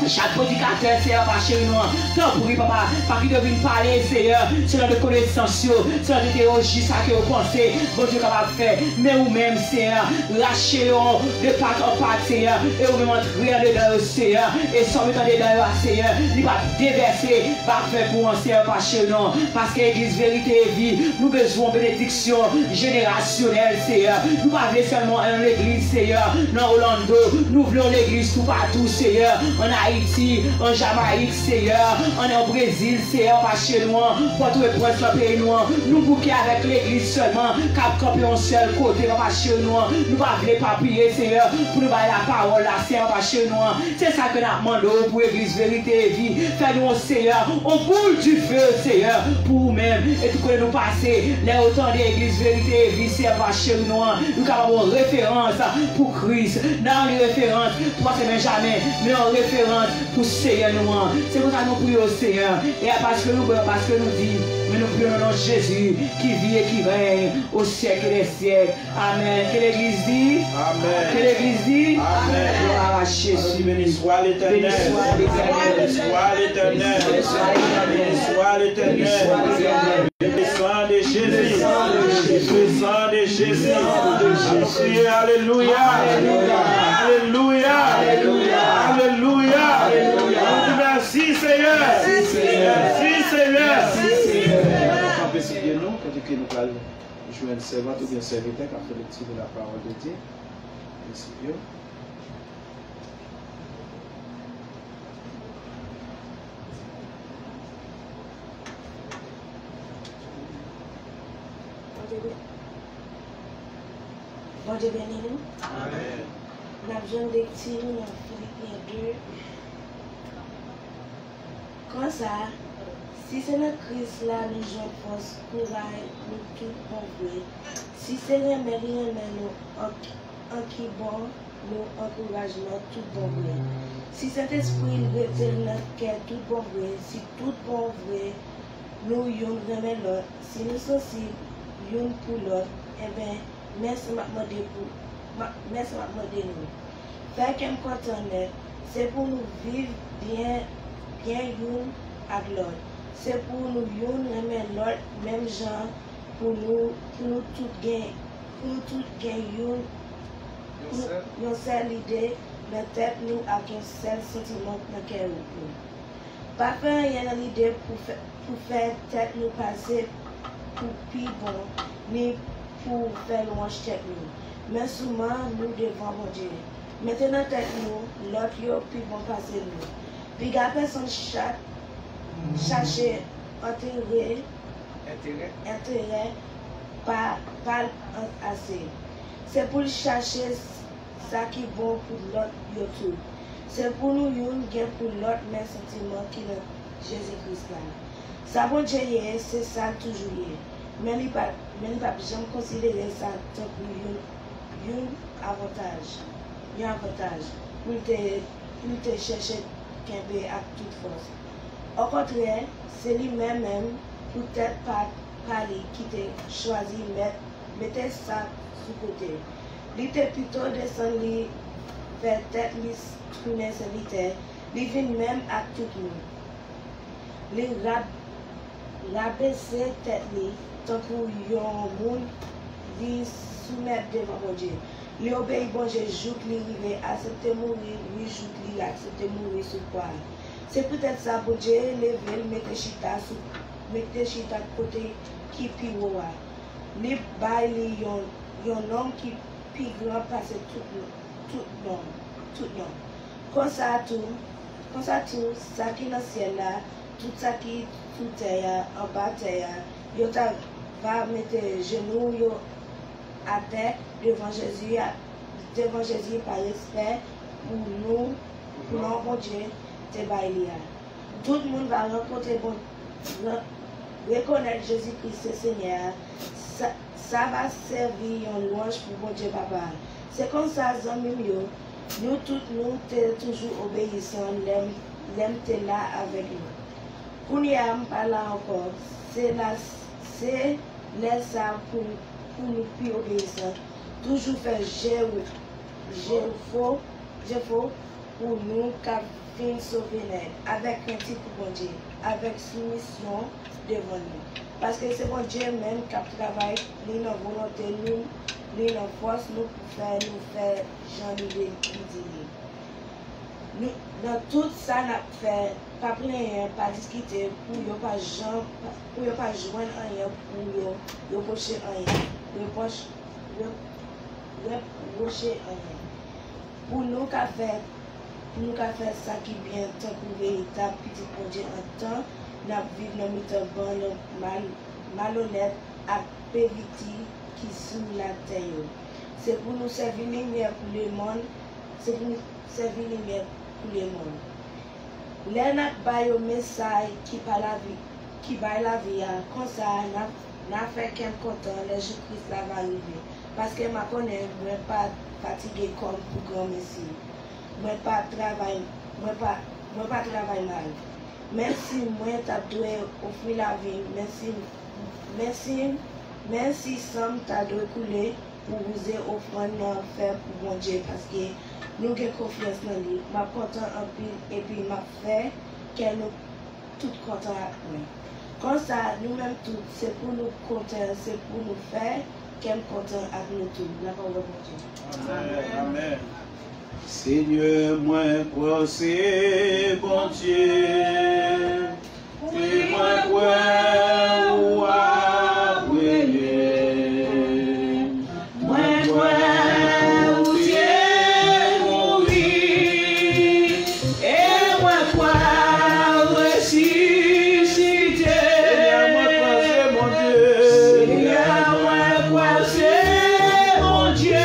Chaque prédicateur, Seigneur, va chez nous. Tant pour lui, papa, pas qu'il devine parler, Seigneur, c'est dans de connaissances, c'est dans de théologie, ça que vous pensez, bon Dieu, capable de faire. Mais vous-même, Seigneur, lâchez-le de part en part, Seigneur, et vous-même entrez dedans, Seigneur, et sans mettre dedans, Seigneur, il va déverser, parfait pour nous, Seigneur, pas chez nous, parce que l'église vérité et vie, nous besoin de bénédiction générationnelle, Seigneur. Nous ne parlons seulement en l'église, Seigneur, dans Orlando, nous voulons l'église tout partout, Seigneur, en Haïti, en Jamaïque, Seigneur, en Brésil, Seigneur, pas chez nous, pour tout le prince le pays nous, nous bouquer avec l'église seulement, cap camper un seul côté, pas chez nous, nous pas voulons pas prier, Seigneur, pour nous bailler la parole, là, Seigneur, pas chez nous, c'est ça que nous demandons pour l'église vérité et vie, fais-nous, Seigneur, on boule du feu, Seigneur, pour nous-mêmes, et tout que nous passer, les autant de l'église vérité et vie, Seigneur, pas chez nous, nous avons une référence pour Christ, dans les références, pas seulement jamais, mais en référence pour Seigneur nous. C'est pour ça que nous prions Seigneur. Et parce que nous disons, mais nous prions dans Jésus qui vit et qui règne au siècle des siècles. Amen. Que l'église dit. Amen. Que l'église dit. Amen. Gloire à Jésus. Béni soit l'Éternel. Béni soit l'Éternel. Béni soit l'Éternel. Le sang de Jésus. Le sang de Jésus. Alléluia. Alléluia. Seigneur. Merci Seigneur. Merci Seigneur. Merci Seigneur. On peut se dire nous, quand nous allons jouer un servant ou bien serviteur qui a fait le tir de la parole de Dieu. Merci Dieu. Bon Dieu béni nous. Amen. Nous avons besoin de tirer dans Philippiens 2. Comme ça, si c'est notre Christ là, nous jouons force, courage, nous tout bon. Si c'est rien, nous, en qui bon, nous encouragement, tout bon vrai. Si cet esprit retient notre cœur, tout bon vrai, si tout bon vrai, nous yon remet l'autre. Si nous sommes aussi yon pour l'autre, eh bien, merci maintenant de nous. Faire qu'un content, c'est pour nous vivre bien yon avec l'autre. C'est pour nous yon remet l'autre, même genre, pour nous tout gagner yon seule idée, mais tête nous avec un seul sentiment dans le cœur. Pas faire rien dans l'idée pour faire tête nous passer pour plus bon, ni pour faire louange tête nous. Mais souvent, nous devons mon Dieu. Maintenant, tête nous, l'autre yo plus bon passer nous. Puis la personne chercher intérêt, pas assez. C'est pour chercher ça qui est bon pour l'autre yo tout. C'est pour nous yon gain pour l'autre même sentiment qui est Jésus-Christ là. Ça bon Dieu c'est ça toujours. Mais il pas jamais considérer ça tant que un avantage. Un avantage pour te chercher qu'un à toute force. Au contraire, c'est lui-même peut-être pas parler qui t'a choisi mettre ça sous côté. Il était plutôt descendu vers tête les serviteurs, il vient même à tout le monde. Il rabaisser tête tant que yon monde lui soumettre devant mon Dieu. Il obéit bon Dieu, joue qu'il arrive, accepter mourir, lui joue qu'il accepter mourir sous quoi. C'est peut-être ça, bon Dieu, lever, mettre chita côté qui pire. Il baille yon homme qui plus grand passe tout nom. Comme ça tout, ça qui est dans le ciel là, tout ça qui est sous terre, en bas terre, yo va mettre genoux yo à terre devant Jésus par respect pour nous, bon Dieu, te bailler. Tout le monde va rencontrer bon, reconnaître Jésus-Christ le Seigneur. Ça va servir en louange pour bon Dieu Papa. C'est comme ça, nous tous, nous toujours obéissants, l'aime là avec nous. Pour nous pas là encore, c'est là ça pour nous plus obéissants. Toujours faire j'ai faux pour nous qui sauver avec un petit pour bon Dieu, avec soumission devant nous. Parce que c'est bon Dieu même qui travaille, nous nos volonté, nous nos force, nous pour faire Jean de nous dans tout ça, nous fait pas plein, pas discuter, pour ne pas joindre rien, pour ne pocher rien, reprocher rien. Pour nous qui faire ça qui est bien, tant que véritable petit bon Dieu en temps, nous vivons dans le temps malhonnête à péviti qui sous la terre. C'est pour nous servir lumière pour le monde. C'est pour nous servir lumière pour le monde. Là, nous avons un message qui va la vie. Comme ça, nous avons fait qu'un content, le Jésus-Christ va arriver. Parce que je ne suis pas fatigué comme pour grand messie. Je ne pas travailler mal. Merci, moi, tu as offrir la vie. Merci, Sam, tu as couler pour vous offrir faire pour mon Dieu. Parce que nous avons confiance dans lui. Je suis content en plus et puis je fait qu'elle nous tout content avec moi. Comme ça, nous-mêmes tous, c'est pour nous content, c'est pour nous faire qu'elle content avec nous tous. La parole de Dieu. Amen. Amen. Seigneur, moi, quoi c'est bon Dieu, et moi, quoi, ou à briller, moi, quoi, ou Dieu mourir, et moi, quoi, ressusciter. Seigneur, moi, quoi c'est mon Dieu, Seigneur, moi, quoi c'est mon Dieu.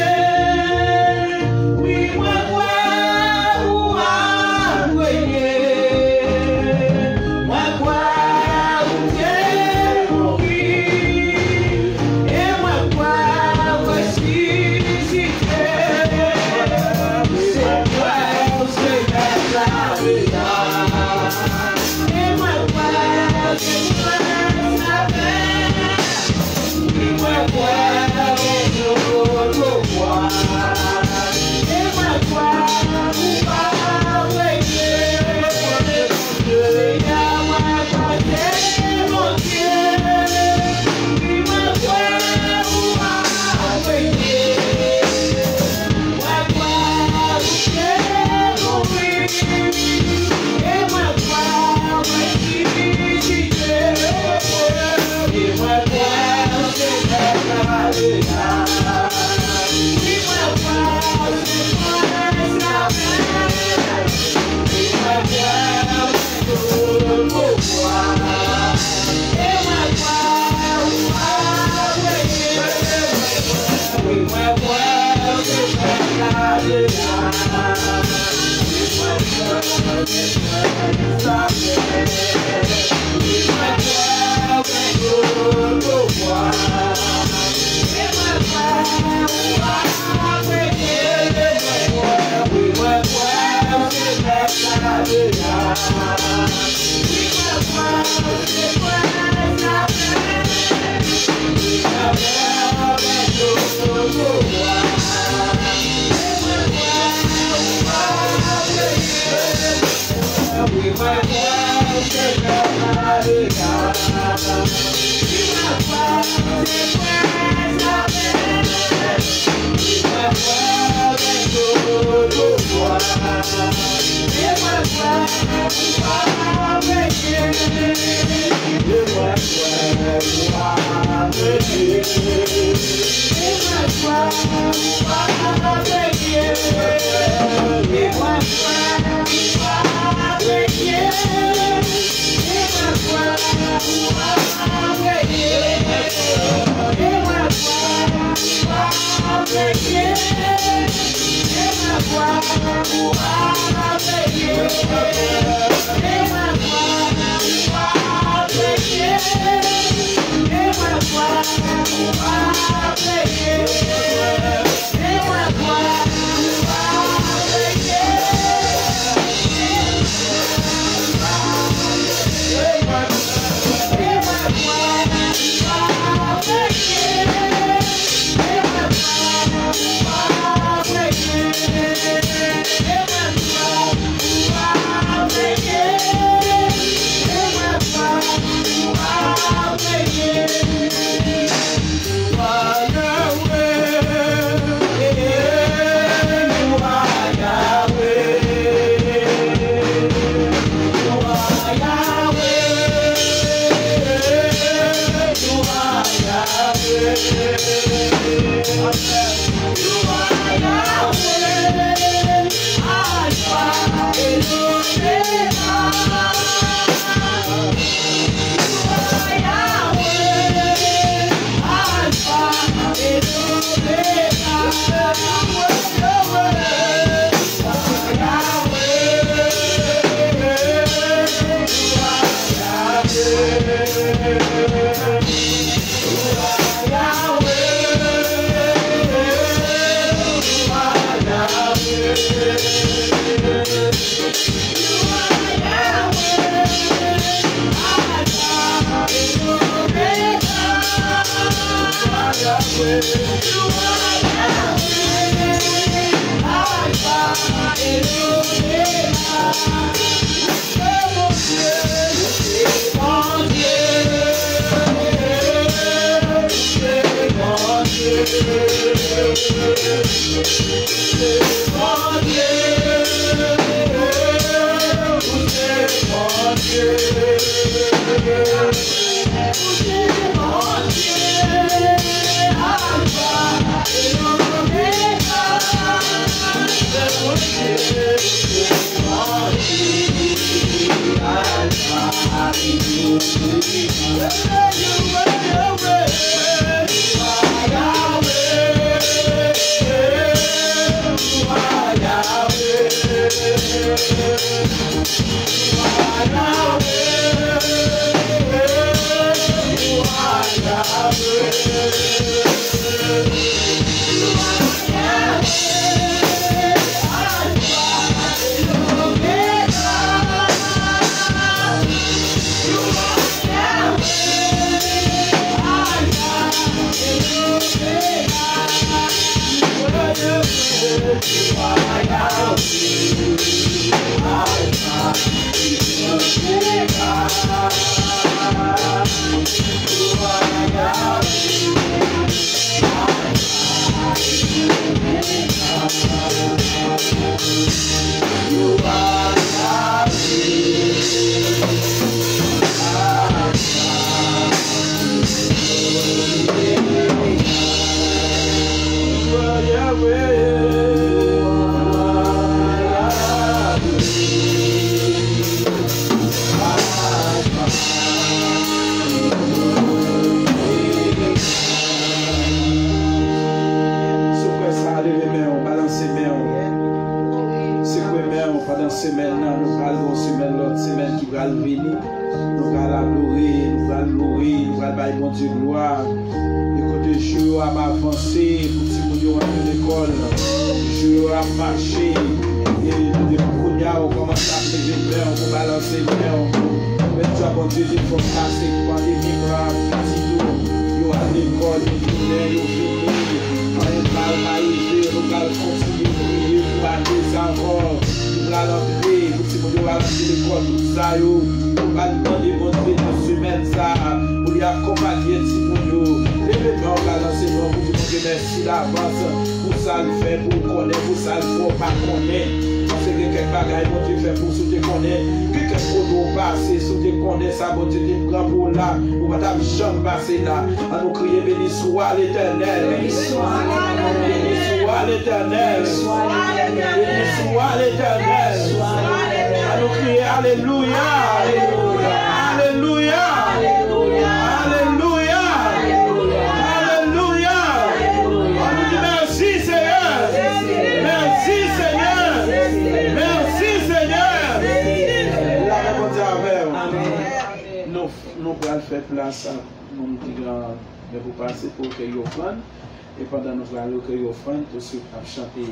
Et pendant que nous allons recueillir offrande, nous allons chanter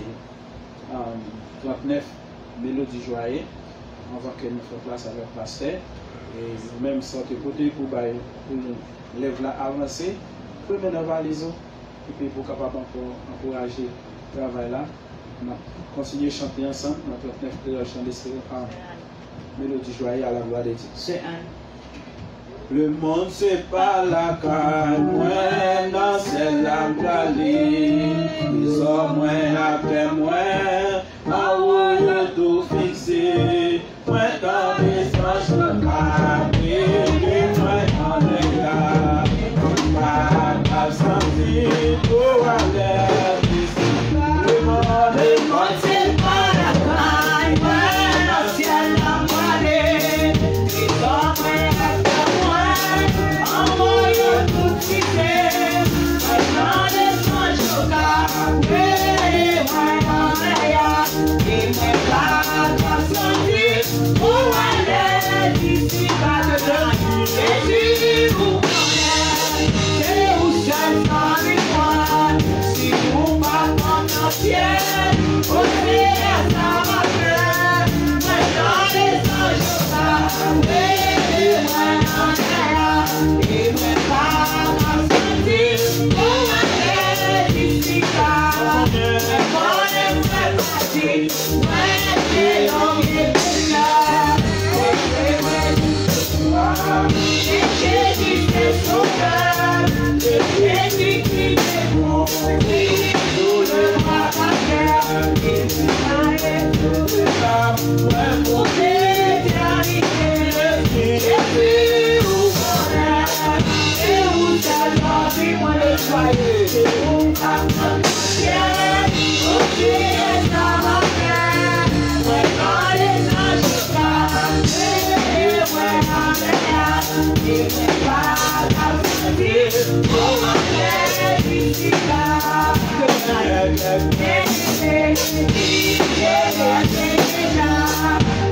39 mélodies joyeuses avant que nous fassions place avec le pasteur. Et nous-mêmes sortir côté pour lève la avancer, pour mettre dans la valise et puis pour capable encourager le travail là. On va continuer à chanter ensemble dans 39 chants d'esprit en mélodie joyeuse à la gloire de Dieu. C'est un. Le monde c'est pas la caille, moi dans c'est la praline. Ils ont moins après moi, en haut de tout fixé. Moi dans les anges de cabine, moi dans les gars. Pas sentir tout à l'air ici. Le monde c'est pas la caille, moi dans c'est la praline. Ils ont moins pour l'éternité. Jésus, où connaît, et où seulement dis-moi le joyeux, et où apprendre le ciel, aussi est dans ma main, ouais, quand les anges passent, et ouais, et pas la vie, pour ma félicité.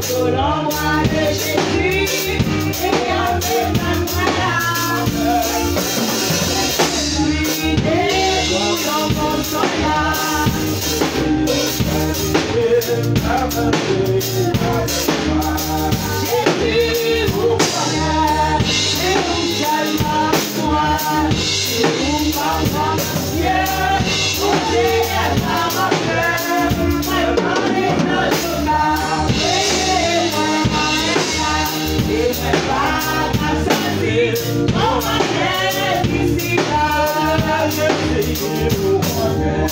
Sous l'ombre de Jésus, et avec ma Jésus vous connaît, et vous seulement moi, et vous parlez de Dieu, vous êtes à ma cœur, moi parlez de joie, et moi pas à sentir, on m'a fait ici là, Jésus vous connaît,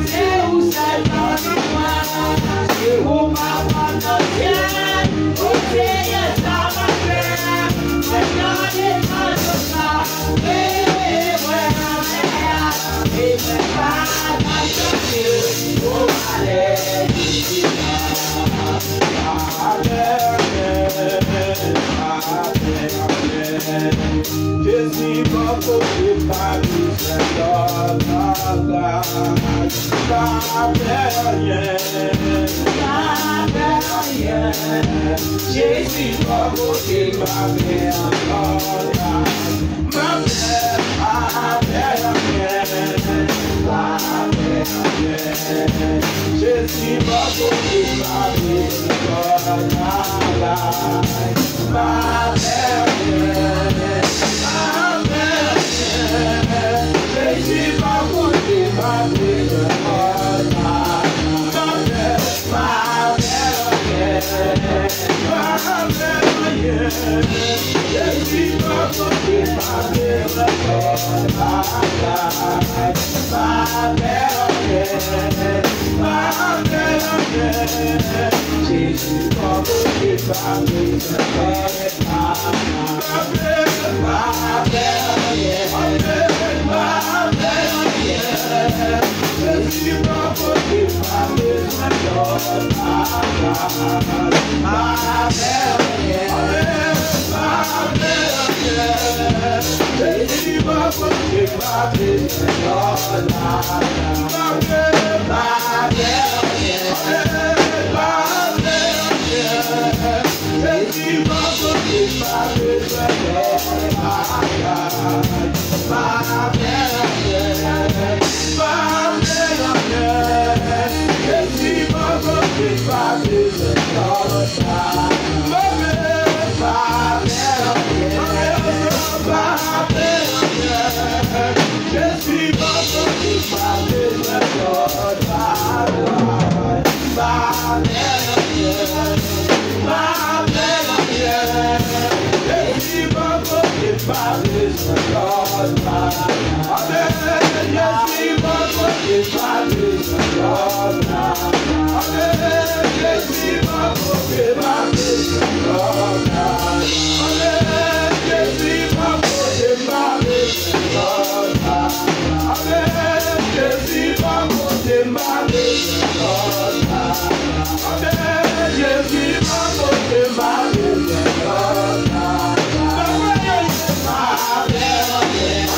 et vous seulement moi, et vous parlez de Dieu. Jésus va porter ma mère Jésus va porter ma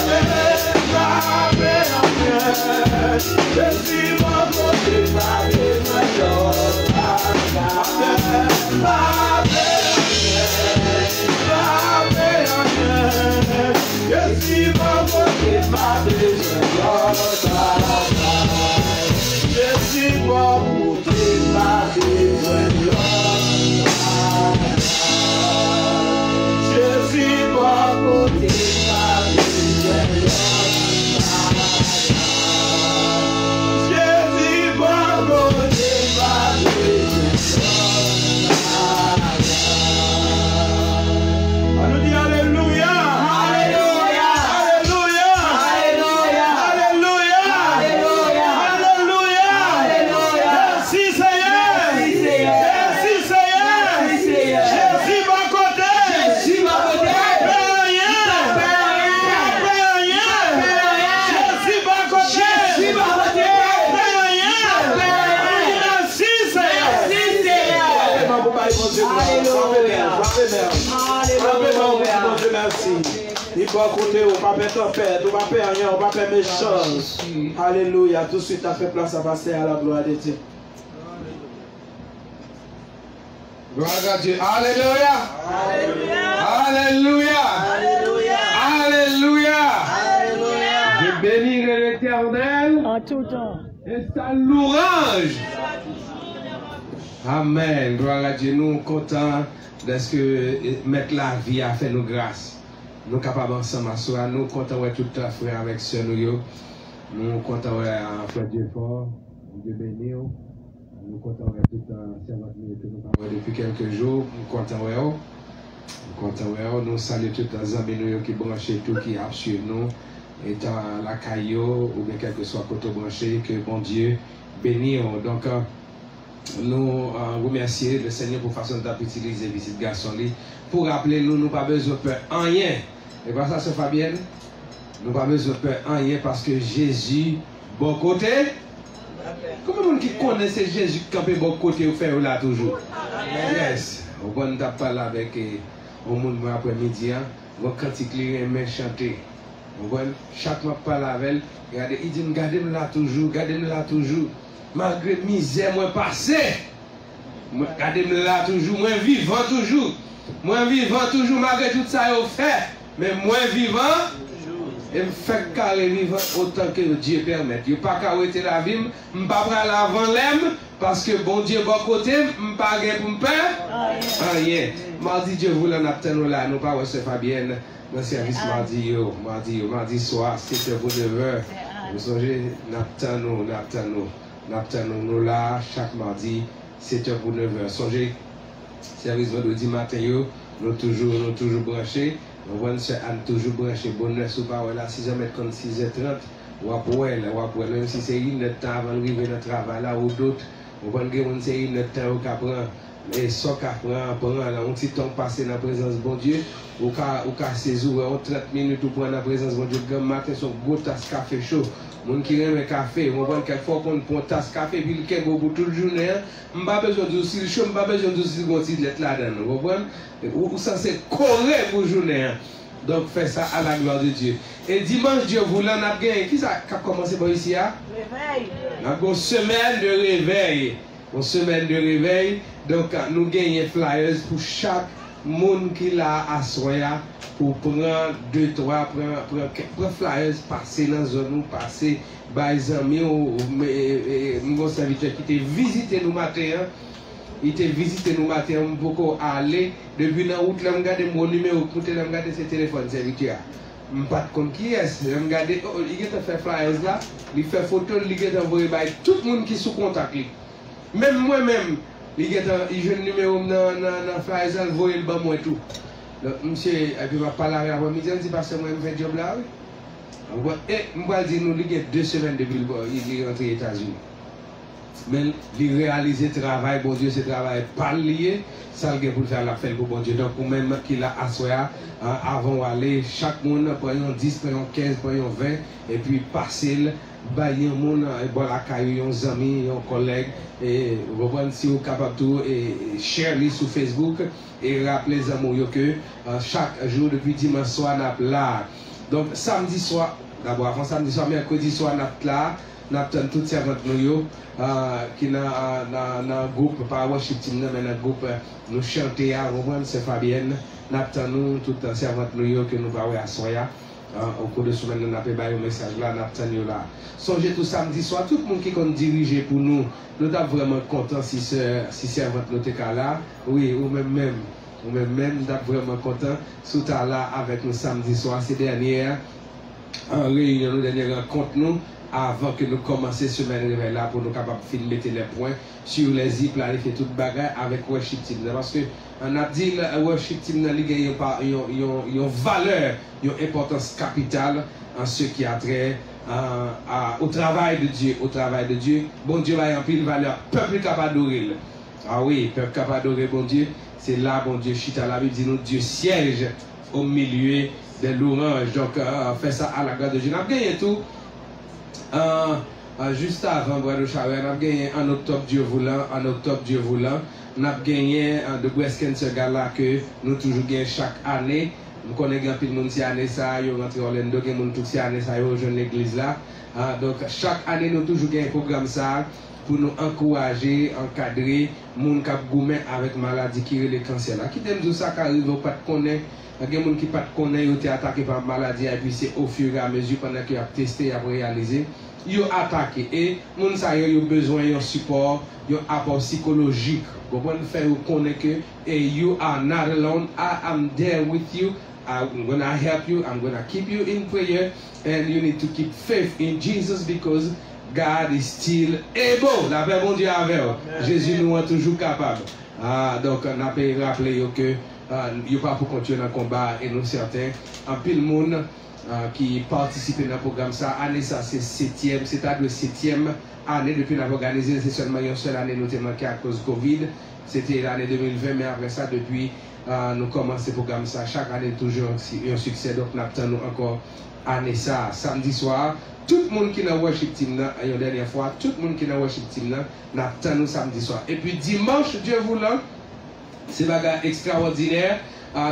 Amen. merci. Il va côté, on va pas tempête, on va pas rien, on va pas méchance. Alléluia. Tout de suite, tu as fait place à passer à la gloire de Dieu. Gloire à Dieu. Alléluia. Alléluia. Alléluia. Alléluia. Je bénirai l'Éternel En tout temps. et sa louange. Amen. Gloire à Dieu. Nous sommes contents de ce que mettre la vie a fait nous grâce. Nous sommes capables ensemble à soi. Nous sommes contents de tout le frère avec ce nous. Nous sommes contents de faire Dieu fort. Dieu béni. Nous sommes contents de tout le servant que nous avons depuis quelques jours. Nous sommes contents de nous saluons tous les amis qui branchent tout, qui absuivent nous. Étant la caillou ou bien quel que soit côté branché, que bon Dieu bénisse. Donc, nous remercions le Seigneur pour façon d'utiliser visite garçon pour rappeler nous n'avons pas besoin de peur en rien. Et pas ça, c'est Fabienne. Nous n'avons pas besoin de peur en rien parce que Jésus, bon côté. Comment le monde qui connaît Jésus qui campé bon côté ou fait là toujours? Yes. On va nous parler avec au monde après-midi. On va cantiquer et chanter. Chaque fois que je parle avec elle, il dit gardez-moi là toujours, gardez-moi là toujours. Malgré misère, moi passé. Gardez-moi là toujours, moi vivant toujours. Moi vivant toujours, malgré tout ça, je fait. Mais moi vivant, et me fait carré vivant autant que Dieu permet. Je ne peux pas arrêter la vie, je ne peux pas prendre l'avant l'aime, parce que bon Dieu, bon côté, je ne peux pas pour me faire. Rien. Mardi, Dieu voulait nous là, nous pas recevoir Fabienne. Dans le service mardi soir, c'était pour 9h. Vous songez, nous là, chaque mardi, 7h pour 9h. Songez, service vendredi matin, nous toujours branchés. Nous voyons Anne toujours branché, bonheur sous parole là, 6h30, 6h30. Ou après, même si c'est une temps avant d'arriver dans le travail là ou d'autres, nous voyons que c'est une temps où on prend. Et ça prend un petit temps passé dans la présence de bon Dieu, ou qu'à saisir 30 minutes pour prendre la présence de bon Dieu. Le matin, son gros tasse café chaud. Mon qui aime le café, on va quelquefois qu'on prend tasse café, puis le au bout toute la journée. Je n'ai pas besoin de aussi chaud, je n'ai pas besoin de aussi de là-dedans. Vous comprenez? Ou ça c'est correct pour la journée. Donc, fais ça à la gloire de Dieu. Et dimanche, Dieu voulant, on a gagné. Qui ça a commencé par ici? Réveil. On a une semaine de réveil. Une semaine de réveil. Donc, nous gagnons flyers pour chaque monde qui l'a à soya pour prendre 2, 3, prendre flyers, passer dans la zone, passer par les amis ou mon serviteur qui était visité nous matin. Il était visité nous matin pour aller depuis la route, je regarde mon numéro, pour regarder ce téléphone serviteur. Je ne sais pas qui est. Je regarde, il a fait flyers là, il fait photo, il a envoyé tout le monde qui est sous contact. Même moi-même. Il y a un numéro dans le flyer, il voit le bas moi tout. Donc, monsieur, et puis, je vais parler avec la midi, je dis parce que moi, je fais job là. Et je vais dire, nous, il y a 2 semaines depuis il est rentré aux États-Unis. Mais il réalise le travail, bon Dieu, ce travail pas lié, ça le pour faire la fête pour bon Dieu. Donc, pour même qu'il a assoyé, avant d'aller, chaque monde prend 10, prend 15, prend 20, et puis passer. Un monde, la caillou, un ami, un collègue, et vous voyez si vous êtes capable de share sur Facebook et rappeler les amours que chaque jour depuis dimanche soir, nous sommes là. Donc samedi soir, d'abord avant samedi soir, mercredi soir, nous sommes là. Nous avons tous les servants qui sont dans un groupe, pas worship team, mais dans un groupe, nous chantons, vous voyez, c'est Fabienne. Nous avons tous les servants que nous avons à Soya. Au cours de la semaine, nous avons fait un message là, nous avons là. Songez tout samedi soir, tout le monde qui est dirigé pour nous, nous sommes vraiment contents si servant nous est là. Oui, ou même, nous sommes vraiment contents si tu es là avec nous samedi soir. Ces dernières réunions, nous dernières rencontres, nous, avant que nous commencions cette semaine là pour nous capables de mettre les points sur les îles, planifier toute bagarre avec worship team. Parce que on a dit que le worship team a une valeur, une importance capitale en ce qui a trait au travail de Dieu. Au travail de Dieu, bon Dieu va y avoir une valeur. Peuple capable d'adorer. Ah oui, peuple capable d'adorer bon Dieu. C'est là, bon Dieu, chita la Bible dit nous, Dieu siège au milieu des louanges. Donc, fait ça à la gloire de Dieu. On a gagné tout. Juste avant Bois de Chawer, on a gagné en octobre Dieu voulant, on a gagné de Breast Cancer Gala que nous toujours gagnons chaque année. Je connais un peu de monde qui a ça, ils rentrent en Orlando, il y a monde qui a ça, ils rejoignent l'église là. Donc chaque année, nous toujours un programme ça pour nous encourager, encadrer les gens qui ont avec maladie qui est le cancer. Qui t'aime ça qui arrive, pas de connaître. Il y a des gens qui ne connaissent pas, ils sont attaqués par maladie et puis c'est au fur et à mesure pendant qu'ils ont testé et réalisé. Ils ont attaqué et les gens ont besoin de support, de apport psychologique. Vous pouvez faire connaître que you are not alone, I am there with you. I'm going to help you, I'm going to keep you in prayer, and you need to keep faith in Jesus because God is still able. La paix, mon Dieu, avec vous. Jésus nous est toujours capable. Donc, on a pu rappeler que il n'y a pas pour continuer dans le combat et nous certains. En pile monde qui participe dans le programme, ça, année ça, c'est 7e, c'est-à-dire 7e année depuis qu'on a organisé, c'est seulement une seule année nous avons manqué à cause de Covid. C'était l'année 2020, mais après ça, depuis nous commençons le programme ça, chaque année toujours un succès, donc nous attendons encore année ça, samedi soir. Tout le monde qui est dans le worship team, la dernière fois, tout le monde qui est dans le worship team, nous attendons samedi soir. Et puis dimanche, Dieu voulant, c'est bagarre extraordinaire.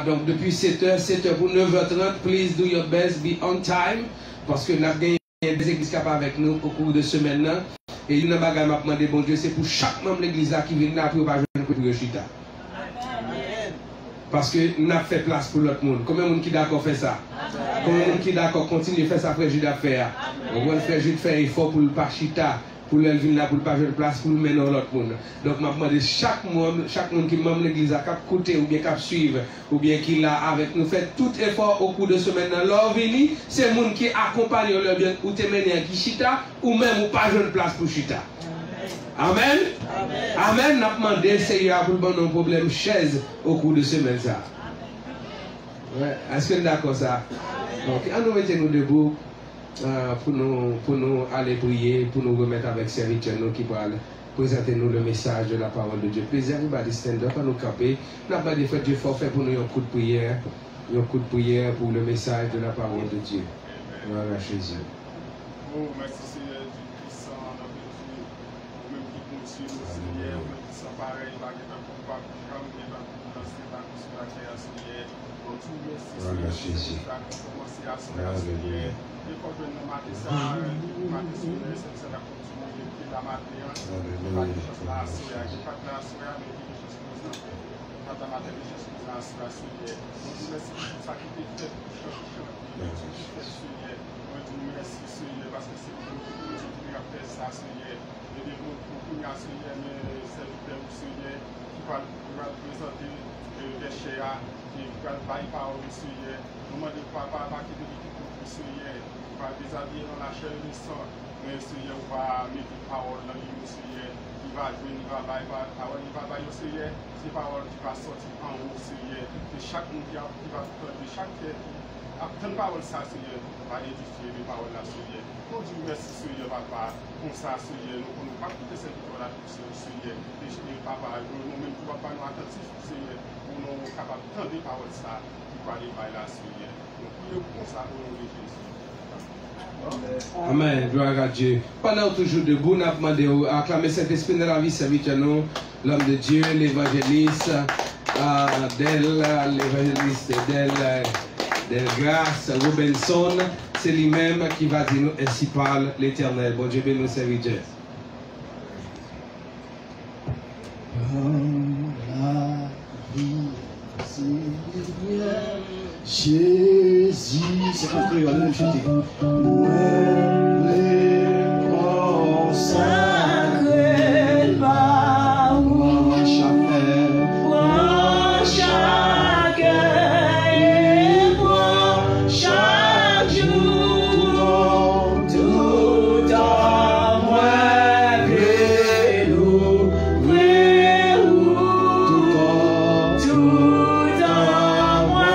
Donc depuis 7h pour 9h30, please do your best, be on time. Parce que nous avons gagné des églises capables avec nous au cours de semaine. Là. Et une bagarre m'a demandé, bon Dieu, c'est pour chaque membre de l'église qui vient là pour pas jouer pour chita. Parce que nous avons fait place pour l'autre monde. Combien de monde qui d'accord faire ça? Combien de monde qui d'accord continuer de faire ça frère Jude à faire? On va faire Jude faire effort pour le pas chita. Pour le venir là, pour ne pas jouer de place, pour le mener dans l'autre monde. Donc, je demande chaque monde qui est membre de l'église, qui a côté ou bien qui a suivre, ou bien qui est là avec nous, fait tout effort au cours de semaine dans leur vie. C'est le monde qui accompagne leur bien, ou te mener qui chita, ou même ou pas jouer de place pour chita. Amen. Amen. N'a demandé Seigneur pour le problème chaise au cours de semaine ça. Ouais. Est-ce que vous êtes d'accord ça? Donc, nous mettons-nous debout. Pour nous aller prier, pour nous remettre avec serviteurs nous qui parlent, présenter nous le message de la parole de Dieu. Please everybody stand up, à nous camper. Nous avons des Dieu forfait pour nous un coup de prière pour le message de la parole de Dieu. Voilà Jésus. Oh, merci Seigneur, Dieu puissant, notre Dieu, même qui continue, Seigneur, même qui sont pareils, là, qui est un combat, comme qui est dans cette annonce de la création, Seigneur. On tout merci, Seigneur, Jésus. Commencer à se faire, Seigneur. Et quand je ne m'attends ça, c'est la continuité de la matière. Pas de choses là, c'est pas de la soya, mais quelque chose comme ça. Pas de la matière, quelque chose comme ça, Seigneur. Donc, merci pour ça qui est fait, Seigneur. Merci, Seigneur, parce que c'est pour nous qui a fait ça, Seigneur. Et de vous, pour nous, Seigneur, mais serviteurs, Seigneur, qui va présenter des chers, qui va bailler parole, Seigneur. Nous demandons pas qui de l'équipe, Seigneur. Va déshabiller dans la chair et le sang, mais Seigneur va mettre une parole dans lui, Seigneur, qui va jouer, il va bailler parole, il va bailler, Seigneur, ces paroles qui va sortir en haut, Seigneur, de chaque monde qui va prendre, de chaque tête, après une parole, ça, Seigneur, va édifier les paroles là, Seigneur. Nous disons merci, Seigneur, papa, comme ça, Seigneur, nous ne pouvons pas quitter cette victoire-là, Seigneur, et papa, nous-mêmes, nous ne pas nous attentifs, Seigneur, pour nous capables de prendre des paroles, ça, qui va aller bailler là, Seigneur. Nous prions comme ça, au nom de Jésus. Amen, gloire à Dieu. Pendant toujours debout, nous avons demandé à acclamer Saint-Esprit dans la vie, serviteur nous, l'homme de Dieu, l'évangéliste Delgrace Robinson. C'est lui-même qui va dire nous, ainsi parle l'Éternel. Bon Dieu, bénis nos serviteurs. La vie, Seigneur. Jésus, c'est un créole, même chanter. Les consacrés par moi, chacun et moi, chaque jour, tout en moi, nous, tout en moi.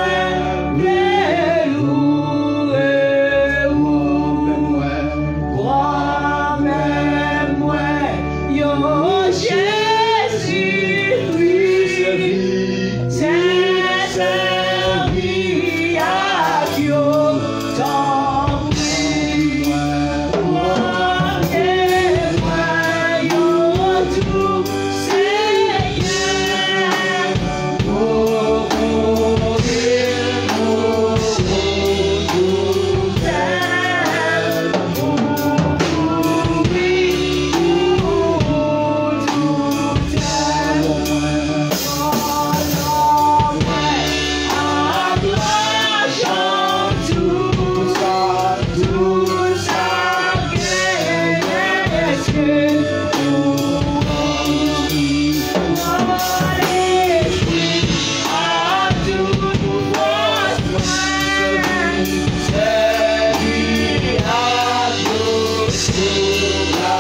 c'est lui à jour sur la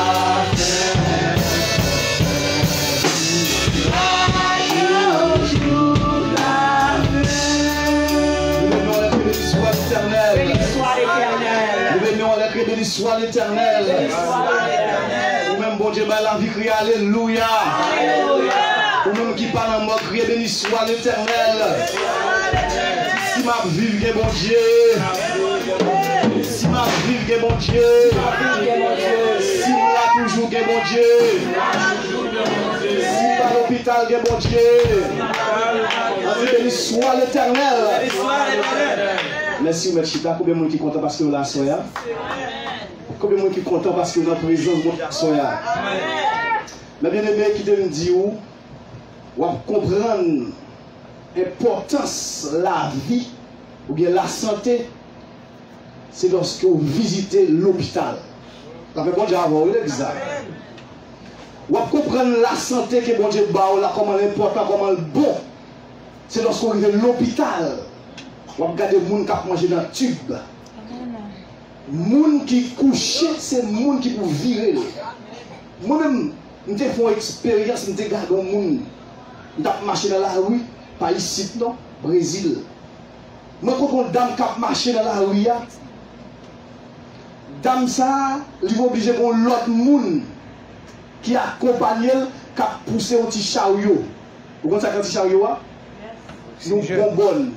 terre. À jour la terre. Béni soit l'éternel. Béni soit l'Éternel. Nous venons à la béni soit l'éternel. Ou même bon Dieu, la vie crie alléluia. Ou même qui parle en mot, crie béni soit l'éternel. Si ma vie est bon Dieu. Si ma vie est bon Dieu. Si ma toujours est bon Dieu. Si ma l'hôpital est bon Dieu. Béni soit l'éternel. Merci, M. Chita. Combien de gens qui sont contents parce que vous la soya? Combien de gens qui sont contents parce que vous êtes en présence de la soya? Mais bien aimé, qui te me dit où? Ou à comprendre l'importance de la vie ou bien la santé, c'est lorsque vous visitez l'hôpital. Ça fait bon Dieu avoir l'examen. Ou à comprendre la santé que bon Dieu bat, comment l'important, comment le bon, c'est lorsque vous arrivez à l'hôpital. Ou à regarder les gens qui mangent dans le tube. Les gens qui couchent, c'est les gens qui peuvent virer. Moi-même, je fais une expérience, je regarde les gens. Je marche dans la rue, pas ici, non, Brésil. Moi, quand une dame qui marche dans la rue, dame ça, il est obligé de l'autre monde qui accompagne, qui a poussé un petit chariot. Vous comprenez ça, un petit chariot? Nous bonbonne.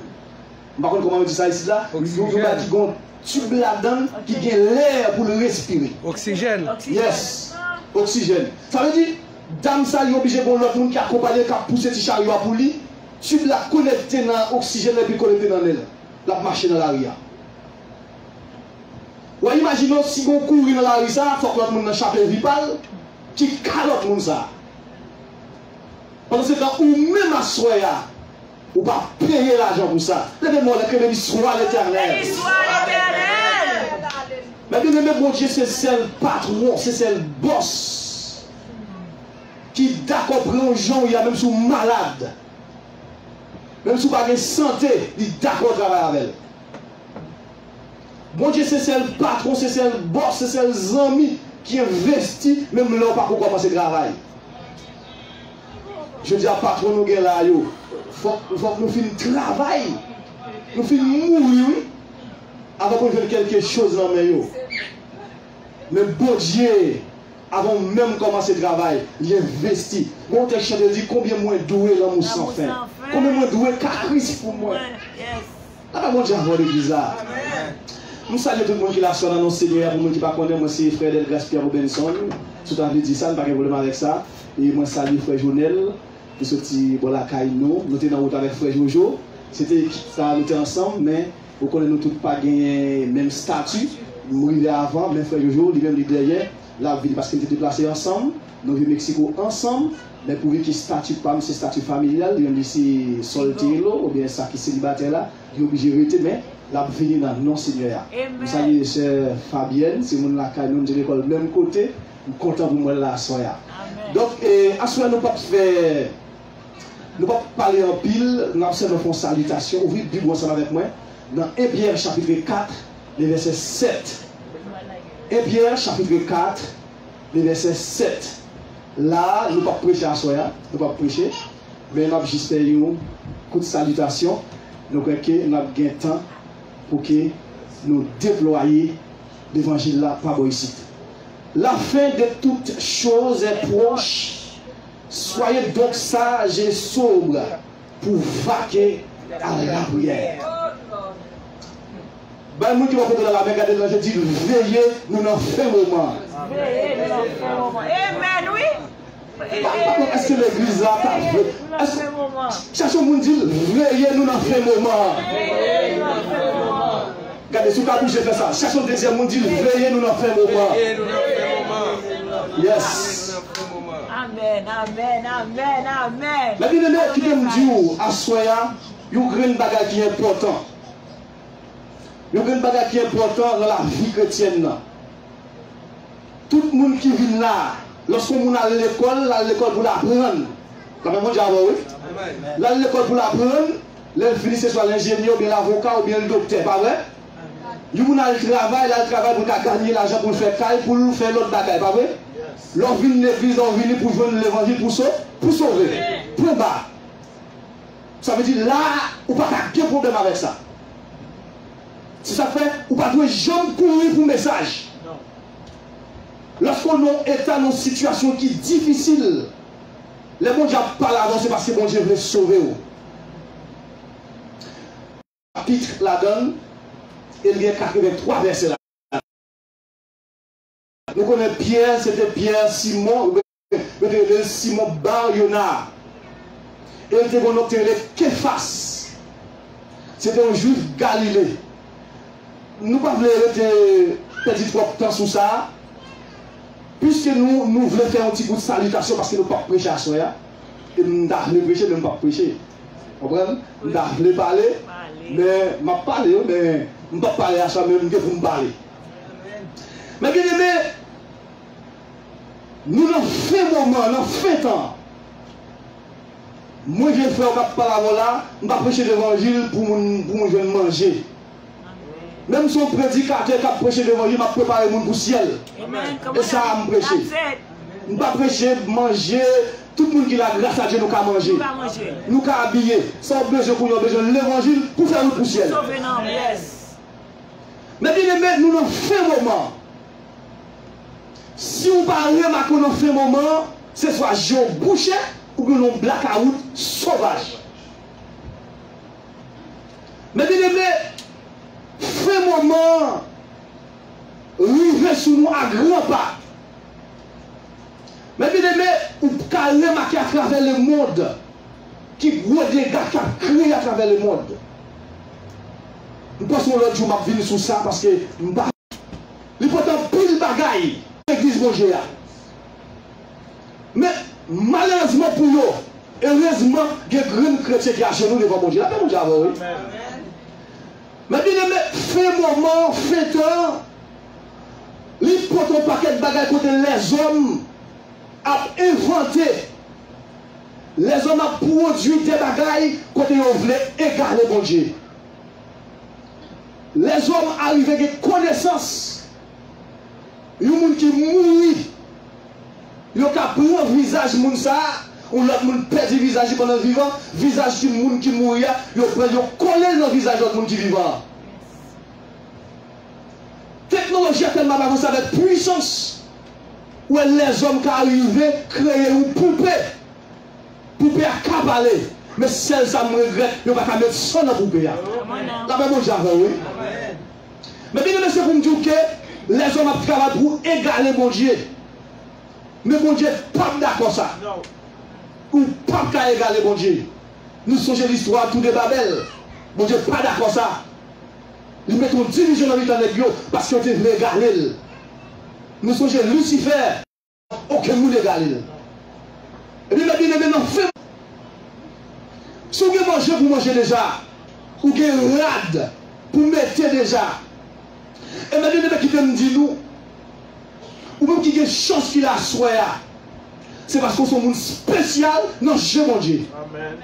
Par contre, comment on dit ça ici là? Nous avons un tube là-dedans qui a l'air pour le respirer. Oxygène. Yes, oxygène. Ça veut dire, dame ça, il est obligé de l'autre monde qui accompagne, qui a poussé un petit chariot pour lui. Tube là connecté dans l'oxygène et puis connecté dans l'air. La marche dans la rue. Ou imaginez si on court dans la rue, il faut que l'autre monde échappe vipal, qui calotte monde ça. Pendant ce temps, ou même à soya, ou pas payer l'argent pour ça. Levez-moi le béni soit l'éternel. Béni soit l'Éternel. Mais bien aimé, bon Dieu, c'est le patron, c'est le boss. Qui d'accord prend les gens, il y a même sous malade. Même si vous n'avez pas de santé, il est d'accord travailler avec. Bon Dieu, c'est le patron, c'est le boss, c'est les amis qui investissent, même là, pas pour commencer le travail. Je dis à patron, nous sommes là, il faut que nous fassions le travail. Nous fassions mourir, oui, avant qu'on fasse quelque chose dans le main. Mais bon Dieu, avant même de commencer le travail, il investit. Mon tel chef dit combien moins doué l'amour sans fin. Combien moins doué caprice pour moi. Là, mon Dieu, avoir l'église là. Nous saluons tout le monde qui l'a sonné dans notre Seigneur. Pour le monde qui ne connaît pas, moi c'est frère Delgrace Pierre Robinson. Tout à fait dit ça, pas de problème avec ça. Et moi salue frère Jonel, qui sorti pour la Kaino. Nous étions en route avec frère Jojo. C'était ça, nous étions ensemble, mais vous connaissez nous tous pas gagné même statut. Nous arrivons avant, mais frère Jojo, lui-même derrière. La ville parce qu'ils étaient déplacés ensemble, nous vivons au Mexico ensemble, mais pour qu'il statut pas, c'est statut familial, il y a ici soltélo, ou bien ça qui est célibataire là, il est obligé de rester, mais la venir dans non Seigneur. Vous savez, chère Fabienne, c'est mon la caille, nous de l'école même côté, nous sommes contents pour moi là, soya. Donc, à ce moment, nous ne pouvons faire, nous pas parler en pile, nous avons une salutation, ouvrez le Bible ensemble avec moi, dans 1 Pierre chapitre 4, le verset 7. 1 Pierre chapitre 4, le verset 7. Là, nous ne pouvons pas prêcher à soi, nous ne pouvons pas prêcher, mais nous avons juste fait une coup de salutation. Nous croyons que nous avons gagné temps pour que nous déployions l'évangile là par ici. La fin de toutes choses est proche. Soyez donc sages et sobres pour vaquer à la prière. Ben, moi qui vais dans la main, regardez, je dis, veillez, nous n'en faisons moment. Veillez, nous n'en faisons moment. Amen, oui. Est-ce que l'église là, est-ce que cherchons mon dire, veillez, nous n'en faisons moment. Veillez, nous n'en faisons moment. Regardez, sous la bouche, j'ai fait ça. Cherchons le deuxième monde, dit, veillez, nous n'en faisons moment. Yes. Amen, amen, amen, amen. Mais bien aimé, qui me dit, à soya, il y a une bagarre qui est importante. Il y a une bagarre qui est importante dans la vie chrétienne. Tout le monde qui vient là, lorsqu'on est à l'école pour l'apprendre. Quand même, on dit oui. Là, l'école pour l'apprendre, là, il finit soit l'ingénieur, ou bien l'avocat, ou bien le docteur, pas vrai? vous avez le travail pour gagner l'argent pour faire caille, pour faire l'autre bagaille, pas vrai? L'on vient de l'église, on vient pour joindre l'évangile pour sauver. Point bas. Ça veut dire là, on n'a pas de problème avec ça. Si ça fait, on pas de jamais courir pour message. Lorsqu'on est dans une situation qui est difficile, les bons dieux parlent avant, c'est parce que bon Dieu veut sauver. Chapitre la donne, il y a 83 versets là. Nous connaissons Pierre, c'était Pierre Simon, Simon Bar-Yona. Et il était appelé Képhas. C'était un juif galilée. Nous ne pouvons pas perdre trop de temps sur ça. Puisque nous voulons faire un petit coup de salutation parce que nous ne pouvons pas prêcher à soi. Et nous ne pouvons pas prêcher, mais nous ne pouvons pas prêcher. Vous comprenez? Nous ne pouvons pas parler, mais je ne peux pas parler, mais je ne peux pas parler à soi, mais je peux parler. Mais bien aimé, nous avons fait moment, nous avons fait temps. Moi, je vais faire ma parole là, je vais prêcher l'évangile pour mon jeune manger. Même son prédicateur qui a prêché l'évangile, m'a préparé mon pour le ciel. Et ça a prêché. Je ne vais pas prêcher, manger, tout le monde qui a grâce à Dieu, nous avons manger. Nous avons habillé, sans besoin pour nous besoin de l'évangile pour faire le ciel. Mais bien aimé, nous avons fait moment. Si vous parlez de qu'on a fait moment, ce soit Jean Boucher ou bien un blackout sauvage. Mais bien aimé, fait moment, river sur nous à grands pas. Mais bien aimé, ou calmer marqué à travers le monde, qui gros dégâts qui a créé à travers le monde. Nous pensons que l'autre jour, je vais venir sur ça parce que l'important pile bagaille, l'église Bonjour. Mais malheureusement pour eux, heureusement, il y a des grands chrétiens qui sont chez nous devant Bonjour. La paix, Bonjour, oui. Mais bien aimé, fait moment, fait temps, il porte un paquet de bagailles côté les hommes ont inventé. Les hommes ont produit des bagailles côté ils voulaient égaler bon Dieu. Les hommes arrivent avec connaissance. Il y a des gens qui mourent. Il y a des gens qui prennent le visage de moun ça. Ou l'autre monde perd le visage pendant le vivant. Le visage du monde qui mourent. Ils collent dans le visage de l'autre monde qui vivant. La technologie a tellement avancé avec puissance. Où les hommes qui arrivent créer une poupée. Poupée à cabaler. Mais celle ça me regrette, il ne va pas mettre ça dans la poupée. La même chose, oui. Mais bien sûr, pour me dire que les hommes ont travaillé pour égaler mon Dieu. Mais mon Dieu n'est pas d'accord ça. Ou pas qu'à égaler mon Dieu. Nous songeons l'histoire tout de Babel. Mon Dieu n'est pas d'accord ça. Ils mettent une division dans le temps parce qu'ils veulent égaler. Nous songeons Lucifer. Aucun monde égaler. Et puis maintenant, fait. Si vous avez mangé pour manger déjà, ou vous avez rad pour mettre déjà, et maintenant qui me dit nous, ou même qui a une chance qu'il a soya, c'est parce qu'on est un monde spécial dans Dieu mon Dieu. Amen.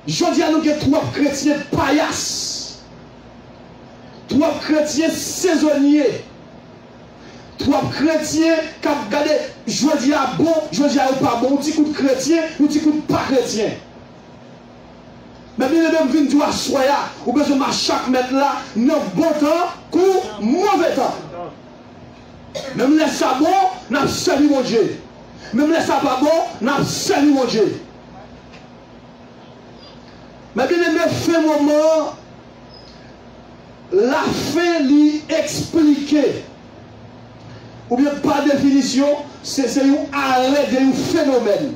Je dis à nous que trois chrétiens paillasses, trois chrétiens saisonniers, trois chrétiens qui ont regardé, je dis à bon, je dis à pas bon, un petit coup de chrétien, un petit coup de pas chrétien. Mais bien même vient du soya, ou besoin de chaque mètre là, non bon temps, ou mauvais temps. Même les ça bon, n'a servi mon Dieu. Même les ça pas bon, n'a servi mon Dieu. Mais bien aimé, fait moment, la fin lui expliquer. Ou bien par définition, c'est un arrêt d'un phénomène.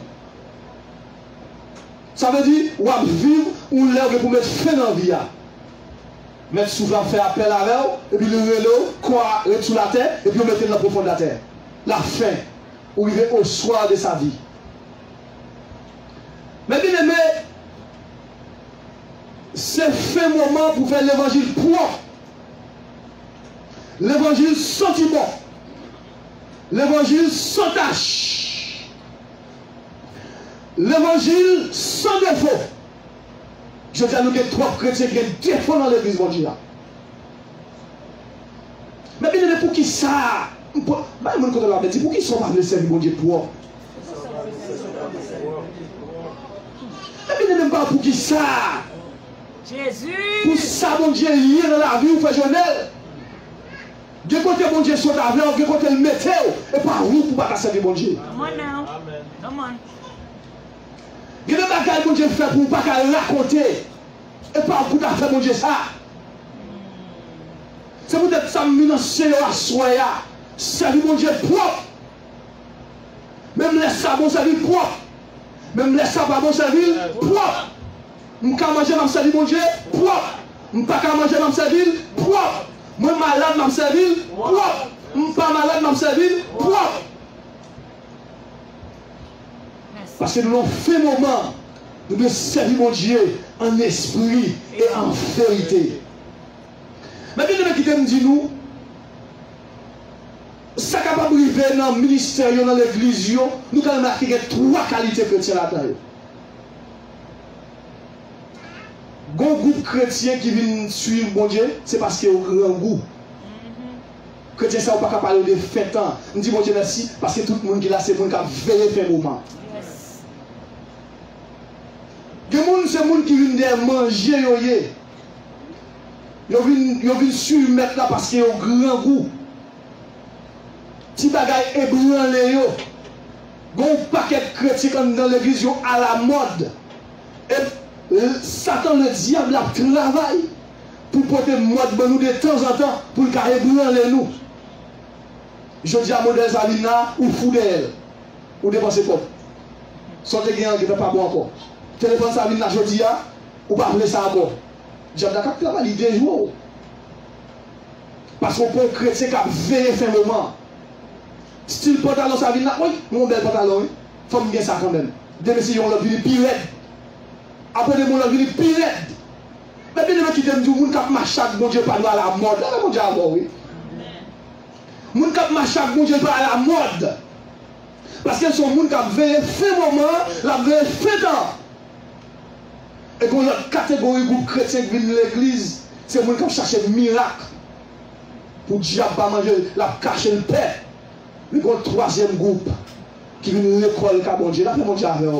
Ça veut dire, ou à vivre, ou l'heure pour mettre fin dans la vie. Mettre souvent faire appel à l'eau, et puis le vélo, quoi, sous la terre, et puis on mettre dans la profondeur de la terre. La fin, où il est au soir de sa vie. Mais bien aimé, c'est fait moment pour faire l'évangile propre. L'évangile sentiment. L'évangile sans tâche. L'évangile sans défaut. Je dis à nous qu'il y a 3 chrétiens qui défendent dans l'église, mon Dieu. Mais bien, pour qui ça? Pour qui sont pas servir mon Dieu pour? Mais bien, même pas pour qui ça? Jésus. Pour ça, mon Dieu, lié dans la vie, ou fait journal. De côté, mon Dieu, soit avec, de côté, le météo, et pas vous pour pas servir mon Dieu. Come on now. Come on. Il y a des bagages que mon Dieu fait pour ne pas raconter. Et pas pour faire mon Dieu ça. C'est peut-être ça menacer à soi. Servir mon Dieu propre. Même laisse ça bon servir propre. Même laisse ça pas bon servir propre. Je ne peux pas manger dans servir mon Dieu propre. Je ne peux pas manger dans servir propre. Moi malade dans servir propre. Je ne suis pas malade dans servir propre. Parce que nous avons fait un moment de servir mon Dieu en esprit et en vérité. Mais bien, qui me dit nous, ça capable de arriver dans le ministère, dans l'église, nous avons marqué 3 qualités chrétiennes là-dedans. Un groupe chrétien qui vient suivre mon Dieu, c'est parce qu'il y a un grand goût. Chrétien, ça ne va pas parler de fête. On dit mon Dieu merci, parce que tout le monde qui est là, c'est le monde qui a vérifié un moment. Les gens, c'est les gens qui viennent manger. Ils viennent suivre maintenant parce qu'ils ont un grand goût. Petit bagay ébranlé yo. Gon paquet de chrétiens dans l'église à la mode. Et Satan, le diable, a travaillé pour porter mode pour nous de temps en temps pour le ébranler nous. Je dis à modèle Salina ou fou d'elle. Ou dépenser quoi. Sortez gagnant qui n'est pas bon encore. Téléphone Salina, je dis à ou pas appeler ça encore. Diable d'accord travailler des jours. Parce qu'on peut chrétien qui a veillé fin moment. Style pantalon Salina, oui, mon bel pantalon, il faut me ça quand même. Dès si on l'a vu pire. Après on l'a vu pire. Mais bien qui t'aime du monde qui marche chaque bon Dieu pas à la mode. Là mon Dieu avant oui. Moun qui marche chaque bon Dieu pas à la mode. Parce qu'ils sont moun qui a veillé fin moment, la veillé fin temps. Et qu'on a une catégorie de groupe chrétien qui vient de l'église, c'est les gens qui cherchent un miracle. Pour diable pas manger, la cacher le paix. Mais qu'on a un 3e groupe qui vient de l'école, qui a bon Dieu. Là, mon Dieu avec eux.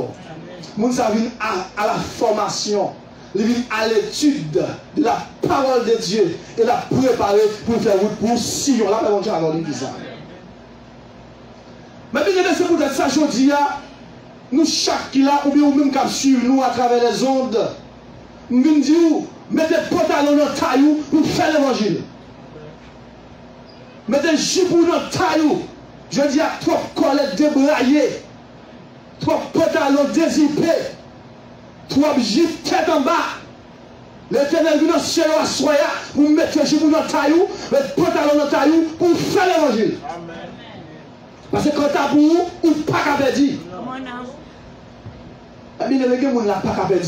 Les gens viennent à la formation, ils viennent à l'étude de la parole de Dieu et la préparer pour faire route pour Sion. Là, mon Dieu avec l'église. Mais bien, c'est peut-être ça, je dis, nous chaque qui là, ou bien même qui suivre nous à travers les ondes, nous venons dire, mettez pantalon dans taillou pour faire l'évangile. Mettez jupou dans taillou. Je dis à 3 collègues débraillés, 3 pantalons dézippés, 3 gifs tête en bas. L'Éternel vient dans le ciel à soya pour mettre jupou dans taillou, mettre pantalon dans taillou pour faire l'évangile. Parce que quand tu as pour vous, ou pas qu'à perdre. Mais les gens n'ont pas qu'à perdre.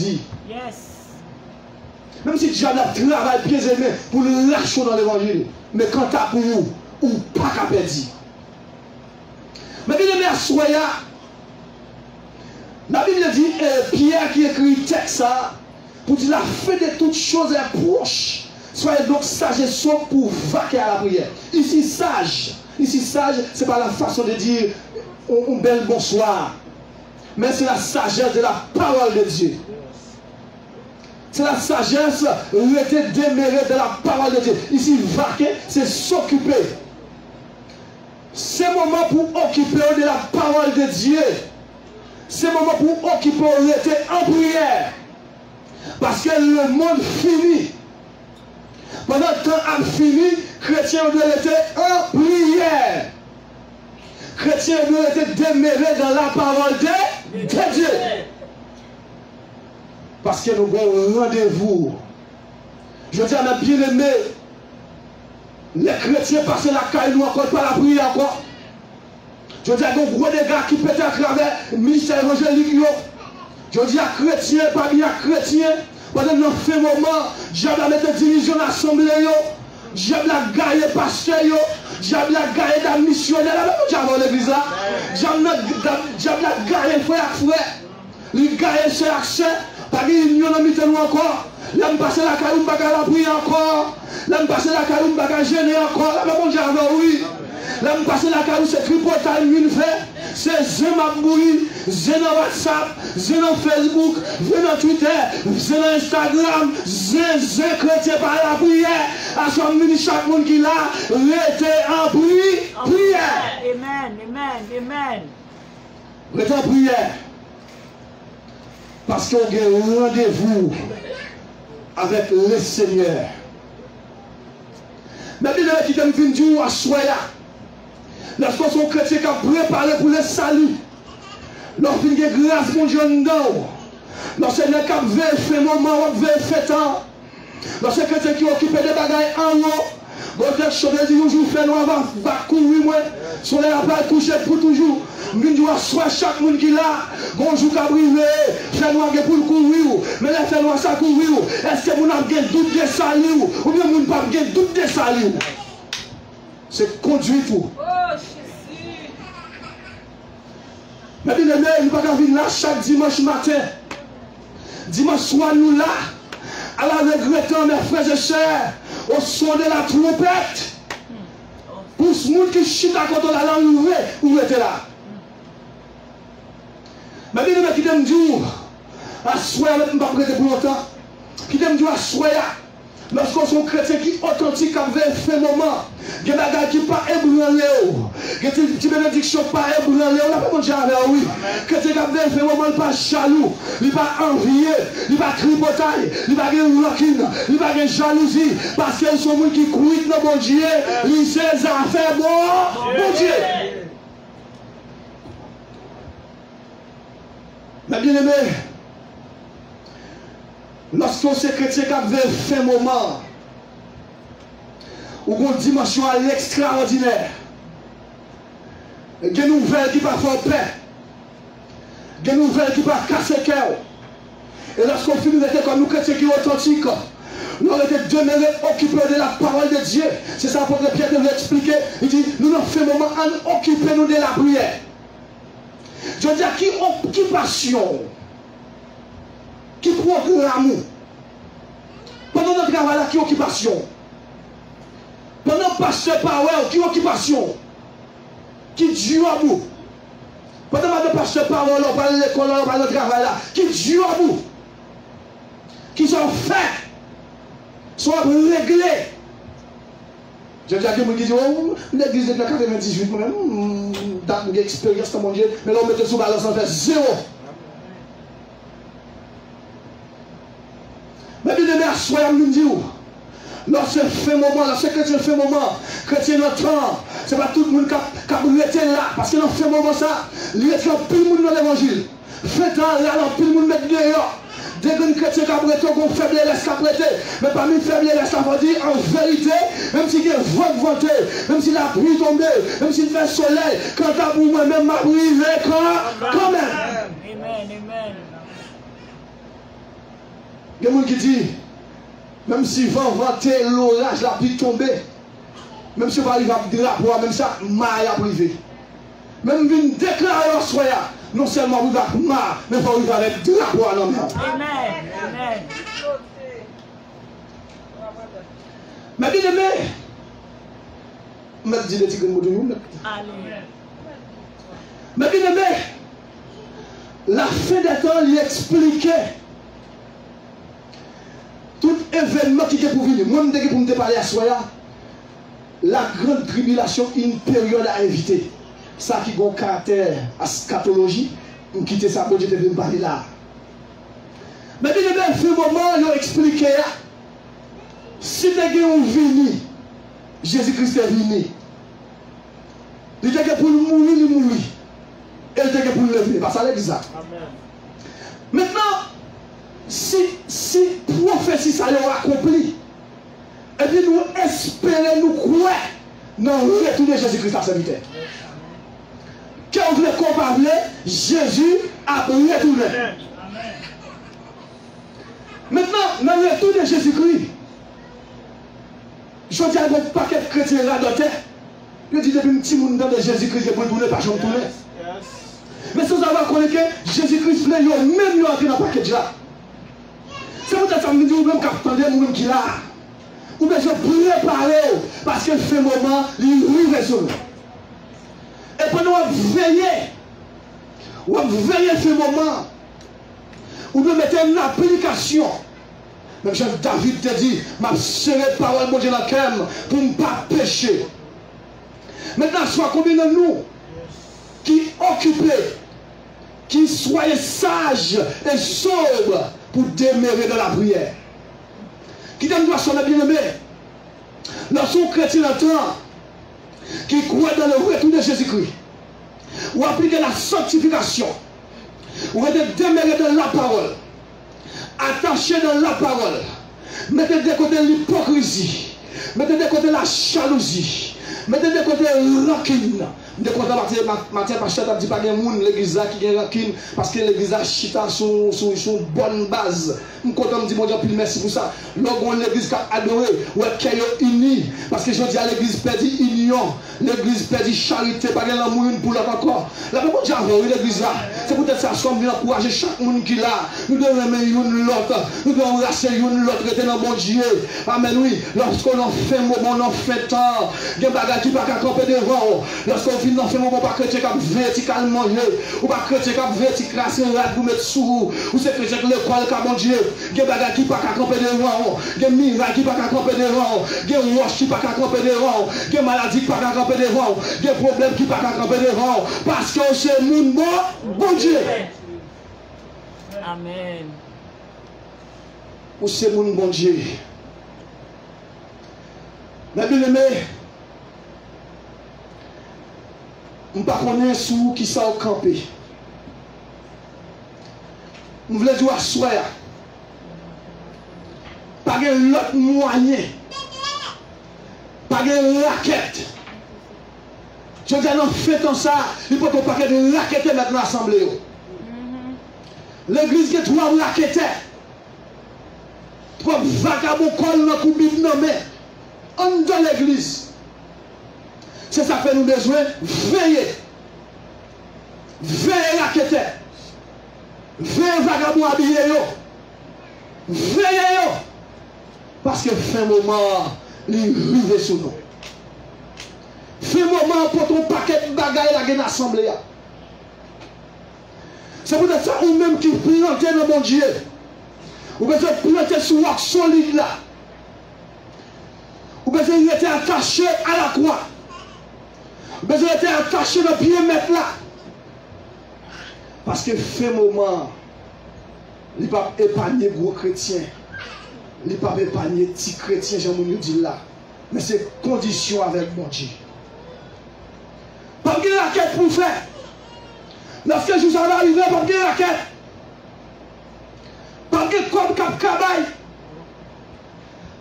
Même si tu as le travail pieds et mains pour le lâcher dans l'évangile. Mais quand tu as pour vous, ou pas qu'à perdre. Mais bien les soya, la Bible dit, Pierre qui écrit texte ça, pour dire la fin de toutes choses est proche. Soyez donc sages et sobres pour vaquer à la prière. Ici, sage, ce n'est pas la façon de dire un bel bonsoir. Mais c'est la sagesse de la parole de Dieu. C'est la sagesse rester démérée de la parole de Dieu. Ici, vaquer, c'est s'occuper. C'est le moment pour occuper de la parole de Dieu. C'est le moment pour occuper rester en prière. Parce que le monde finit. Pendant que le temps a fini, chrétien doit être en prière. Chrétien doit être déméré dans la parole de Dieu. Parce que nous avons un rendez-vous. Je dis à mes bien-aimés, les chrétiens passent la caille, nous encore pas la prière encore. Je dis à nos gros dégâts qui pètent à travers le ministère évangélique. Je dis à chrétiens, pas bien chrétiens. Pendant que nous faisons un moment, diable a mis une division dans l'assemblée, diable a gagné pasteur, diable a gagné dans missionnaire, diable a l'église là, diable a gagné frère à frère, il a gagné sœur à sœur, Pas de union dans mi-temps encore. Là, me passer la caillou, pas la prier encore. Là, me passer la caillou, pas gêner encore. Là, mon Dieu, oui. Là, me passer la caillou, c'est tripotage, une fait. C'est Zemabouri, c'est dans WhatsApp, c'est dans Facebook, c'est dans Twitter, c'est dans Instagram, c'est chrétien par la prière. À son ministre, chaque monde qui l'a, restez en prière. Amen, amen, amen. Restez en prière. Parce qu'on a un rendez-vous avec le Seigneur. Mais bien, qui t'aime venir dire à Soya, lorsqu'on sont chrétiens qui ont préparé pour le salut, lorsqu'on a grâce, mon Dieu, lorsqu'on a fait un moment, on a fait temps, lorsqu'on chrétien qui occupent des bagailles en haut, bon, je dis toujours, fait nous avant, va courir, moi, sur les appels coucher pour toujours. Nous devons soit chaque monde qui l'a, bonjour Cabrivé, fait nous pour le courir, mais là, fait nous ça courir. Est-ce que vous n'avez pas doute de salut, ou bien vous n'avez pas doute de salut? C'est conduit tout. Oh, Jésus. Mais bien aimé, nous ne pouvons pas venir là chaque dimanche matin. Dimanche soir, nous là, à la regrettant mes frères et sœurs, au son de la trompette. Pour ce monde qui chute à côté de la langue ouverte, où était là? Mais bien aimé, qui t'aime dire, à soi, je ne vais pas prêter pour longtemps, qui t'aime dire à soi, lorsqu'on sont chrétiens qui authentiques avaient fait un moment, il y a des gens qui ne sont pas ébranlés, il y a des petites bénédictions pas ébranlés, on n'a pas mangé avec oui. Chrétiens qui avaient fait un moment, il n'est pas jaloux, il n'est pas envié, il n'est pas tripotaille, il n'est pas rancune, il n'est pas jalousie, parce qu'ils sont gens qui croient dans mon Dieu, ils sont affaires bon Dieu. Mais bien aimé, lorsqu'on s'est chrétien qui avait fait un moment où on a une dimension à l'extraordinaire, il y a des nouvelles qui ne peuvent pas faire paix, il y a des nouvelles qui ne peuvent pas casser le cœur. Et lorsqu'on finit d'être comme nous chrétiens qui sont authentiques, nous avons été demeurés occupés de la parole de Dieu. C'est ça pour que Pierre nous expliquer. Il dit, nous avons fait un moment à occuper nous de la prière. Je veux dire, qui occupation, qui programme, pendant notre travail là, qui occupation, pendant pasteur Power, qui occupation, qui Dieu à bout, pendant notre pasteur Power, on parle de l'école, on parle de travail là, qui Dieu à bout, qui sont faits, sont réglés. Je dis à quelqu'un qui dit, oh, l'église de 98, moi-même, dans une expérience dans mon Dieu, mais là on met sous balance en fait zéro. Mais bien aimé, soyez nous dire, lorsque fait moment, lorsque chrétien fait moment, chrétien notre temps, ce n'est pas tout le monde qui a été là, parce que dans fait moment ça, il y a plus de monde dans l'évangile. Fait temps là, plus de monde mettre dehors. Dès qu'un chrétien qui a prêté, qu'on faiblesse qui a prêté. Mais parmi les faiblesses, ça veut dire en vérité, même si il y a vent venté, même si la pluie tombe, même s'il fait soleil, quand t'as pour moi-même m'a brisé, quand même. Amen, amen. Il y a des gens qui disent, même si vent venté, l'orage, la pluie tombe, même si on va arriver à drapeau, même ça, maille à privé. Même une déclaration soya. Non seulement vous avez marre, mais vous arriver avec drapeau à l'homme. Amen, amen. Mais bien aimé, je dis des petits mots de nous. Mais bien aimé, la fin des temps lui expliquait tout événement qui est pour venir. Moi, je suis pour me parler à Soya, la grande tribulation, une période à éviter. Ça qui a un caractère à scatologie, on quitte ça pour je devais me parler là. Mais bien aimé, fait un moment, il a expliqué, si tu as venu, Jésus-Christ est venu. Il était pour mourir, il mourit. Et il était pour le lever. Parce que ça dit ça. Maintenant, si prophétie ça l'a accompli, et puis nous espérons, nous croyons dans le retour de Jésus-Christ à sa vie. Quand on voulait comparer, Jésus a retourné. Maintenant, dans le retour de Jésus-Christ, je dis à un paquet de chrétiens là dans terre, je dis depuis un petit monde de Jésus-Christ, je ne tourner pas, je ne tourner. Mais sans avoir connu que Jésus-Christ, même lui entré dans le paquet là. C'est peut-être ça me dit, ou même qu'attendez, ou même qui là. Ou bien je prépare, parce que ce moment, il arrive sur nous. Et pendant on veille ce moment, ou de mettre une application. Même Jean David te dit, m'a serré parole mon Dieu dans le cœur pour ne pas pécher. Maintenant, soit combien de nous qui occupés, qui soyez sages et sobres pour demeurer dans la prière. Qui donne doit son bien-aimé. Lorsqu'on chrétien entend qui croit dans le retour de Jésus-Christ, ou appliquer la sanctification, ou être demeuré dans la parole, attaché dans la parole, mettez de côté l'hypocrisie, mettez de côté la jalousie, mettez de côté la rancune. De côté Mathieu Pasteur a dit pas de monde l'église qui a rancune parce que l'église a chita sur bonne base. Je suis content de dire mon Dieu merci pour ça. Lorsqu'on l'église qui a adoré, ou est unie, parce que je dis à l'église perdit union, l'église perdit charité, pas de l'amour pour l'autre encore. La bon Dieu a l'église là. C'est peut-être ça qu'on vient encourager chaque monde qui là. Nous devons aimer une l'autre, nous devons raser une l'autre, rester dans mon Dieu. Amen, oui. Lorsqu'on en fait moment, on en fait temps, il y a des bagages qui ne peuvent pas camper devant. Lorsqu'on finit en fait moment, pas chrétien qui verticalement manger, ou pas chrétien qui verticalement craser pour mettre sous, ou c'est chrétien qui l'école qui mon Dieu. Il y a des bagages qui ne peuvent pas camper devant, il y a des miracles qui ne peuvent pas camper devant, il y a des roches qui ne peuvent pas camper devant, il y a des maladies qui ne peuvent pas camper devant, il y a des problèmes qui ne peuvent pas camper devant, parce que c'est mon bon Dieu. Amen. Ou c'est mon bon Dieu. Mais bien aimé, je ne sais pas sous qui ça au campé. Je voulais dire à soi, pas de l'autre moyen, pas de raquette. Je dis non, faites comme ça, il faut qu'on pas de raquettes maintenant l'assemblée. L'église qui est trois raquettes, trois vagabonds collent dans le coupe nommé, en dans l'église. C'est ça que nous avons besoin, veiller. Veillez raquettes. Veillez vagabonds habillés. Veillez. Parce que fin moment, il arrive sur nous. Fin moment pour ton paquet de bagailles la gagne assemblée. C'est peut-être ça ou même qui plante dans mon Dieu. Ou bien planter sur la solide là. Ou bien il était attaché à la croix. Ou bien il était attaché dans le pied mettre là. Parce que fin moment, il ne peut pas épargner gros chrétiens. Il ne peut pas épargner petits chrétiens, j'aime dire là. Mais c'est condition avec mon Dieu. Pas de raquette pour faire. Lorsque je suis arrivé, pas de raquette. Pas de comme cap cabaye.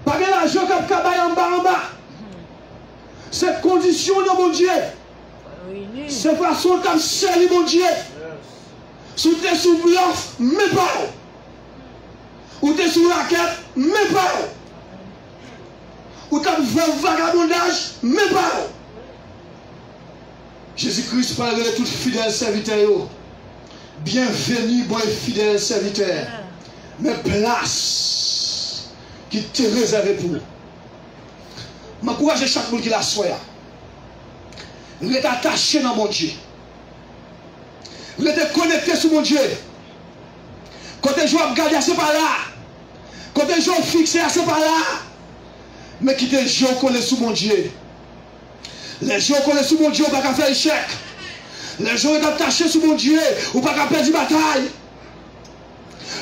Pas de l'argent cap cabaye en bas. C'est condition de mon Dieu. C'est façon comme servi mon Dieu. Si tu es sous bluff, mais pas. Ou tu es sous raquette, mais pas. Ou tu as un vagabondage, mais pas. Jésus-Christ parle de tout fidèle serviteur. Bienvenue, bon et fidèle serviteur. Mais place qui te réservée pour nous. M'encourage chaque monde qui la soit. Vous êtes attaché dans mon Dieu. Vous êtes connecté sur mon Dieu. Quand les gens regardent, c'est pas là. Quand les gens fixés, c'est pas là. Mais qui les gens connaissent sur mon Dieu. Les gens connaissent sur mon Dieu, on ne peut pas faire échec. Les gens sont attachés sur mon Dieu, on ne peut pas perdre bataille.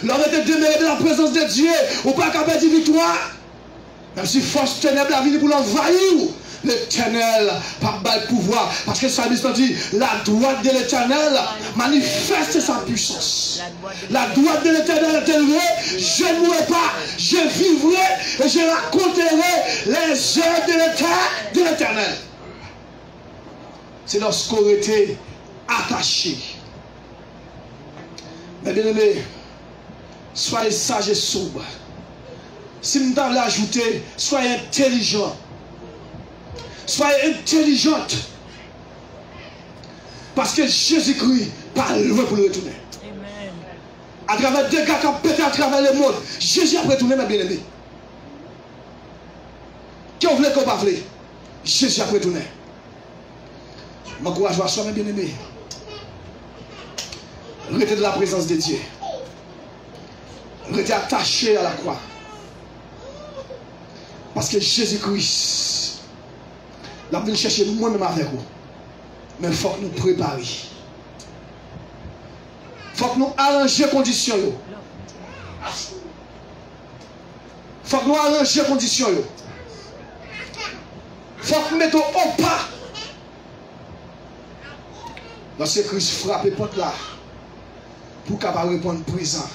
Leur est demeuré dans la présence de Dieu, on ne peut pas perdre victoire. Même si force ténèbres a venu pour l'envahir, l'Éternel par le pouvoir. Parce que le psalmiste dit, la droite de l'Éternel manifeste sa puissance. La droite de l'Éternel est élevée, je ne mourrai pas, je vivrai et je raconterai les œuvres de l'Éternel. C'est lorsqu'on était attaché. Mais bien aimé, soyez sages et sobres. Si nous devons l'ajouter, soyez intelligents. Soyez intelligentes. Parce que Jésus-Christ parle loin pour le retourner. à travers des gars qui ont pété à travers le monde. Jésus a retourné, mes bien-aimés. Qui on voulait qu'on pas voulait? Jésus a retourné. M'encourage à soi, mes bien-aimés. Restez de la présence de Dieu. Restez attaché à la croix. Parce que Jésus-Christ, il a venu chercher moi-même avec vous. Mais il faut que nous préparions. Il faut que nous arrangions les conditions. Il faut que nous arrangions les conditions. Il faut que nous mettions au pas. Lorsque Christ frappe les portes là, pour capable répondre présent.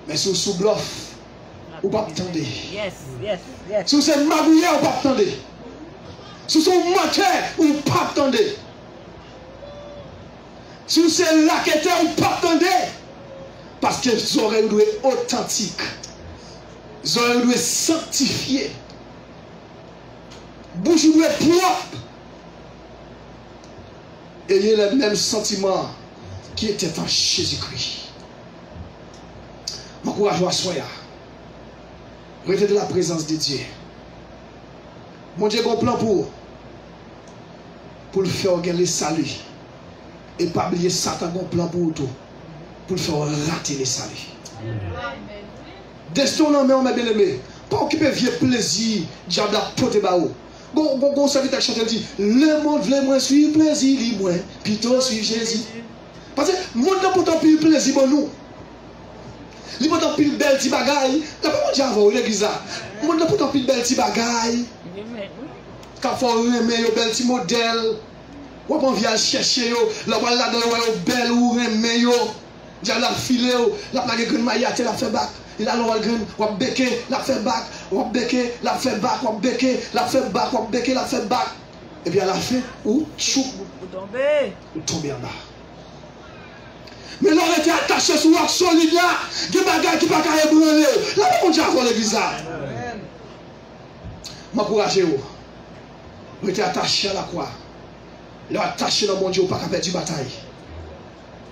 Mais si vous sous bluff, vous ne pouvez pas attendre. Si vous êtes magouillé, vous ne pouvez pas attendre. Si vous êtes menteur, vous ne pouvez pas attendre. Si vous êtes raquetteur, vous ne pouvez pas attendre. Parce que les oreilles doivent être authentiques. Les oreilles doivent être sanctifiées. Bouche doit être propre. Ayez le même sentiment qui était en Jésus-Christ. M'encourage à soi. Rêvez de la présence de Dieu. Mon Dieu a un plan pour le faire gagner le salut. Et pas oublier Satan a un plan pour tout. Pour le faire rater le salut. Destin non mais on m'a bien aimé. Pas occuper vieux plaisir, diable a poté bao. Bon, ça veut dire chanter dit le monde veut moins suivre plaisir, il moins, plutôt suivre Jésus. Parce que le monde n'a pas tant pile plaisir pour nous. Il n'a pas tant pile belle petit bagaille. T'as pas dit avant l'église là. Le monde n'a pas tant pile belle petit bagaille. Quand faut aimer yo belle petit modèle. Ou on vient chercher yo, là on là dans yo belle ou aimer yo. Dia la filer yo, la plaque grande maillate la fait bac. Il a l'oral grande, ou beke, la fait bac, ou beke, la fait bac, ou beke, la fait bac, ou beke, la fait bac. Et puis à la fin, ou chou, ou tomber en bas. Mais l'on était attaché sur la solide là, des bagages qui ne peuvent pas ébranler. Là, on dit avant l'église là. M'encouragez-vous. Vous êtes attaché à la croix. Vous êtes attaché dans mon Dieu, vous ne pouvez pas perdre la bataille.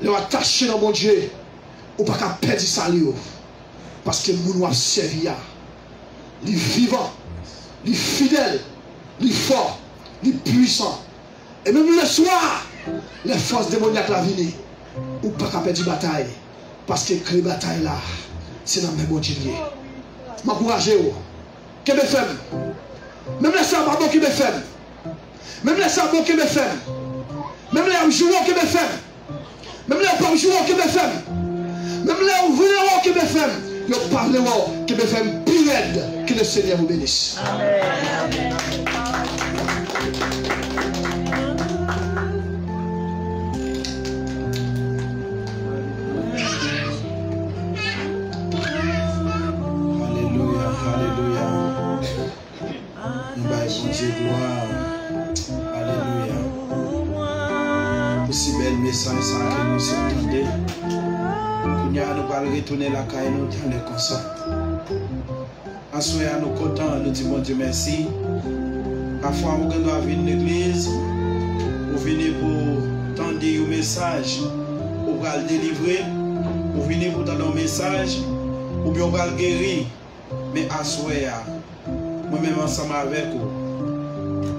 Vous êtes attaché dans mon Dieu, vous ne pouvez pas perdre le salut. Parce que nous nous avons servi. Il est vivant, il est fidèle, il est fort, il est puissant. Et même le soir, les forces démoniaques la venir. Ou pas qu'à perdre la bataille. Parce que la bataille là, c'est dans le même Dieu. M'encouragez-vous. Que me fait? Même les sabbats qui me fait. Même les sabbats qui me fait. Même les joueurs qui me fait. Même les pas joueurs qui me fait. Même les ouvreurs qui me fait. Je parle qui me fait plus aide. Que le Seigneur vous bénisse. Amen. Alléluia. Aussi bel message ça que nous entendons. Nous allons retourner la caille nous dans le concert. Ensuite, nous contents, nous disons Dieu merci. Parfois, nous devons venir à l'église, nous venons pour tendre un message, pour le délivrer, nous venons pour tendre un message, ou bien pour le guérir. Mais ensuite, moi-même ensemble avec vous,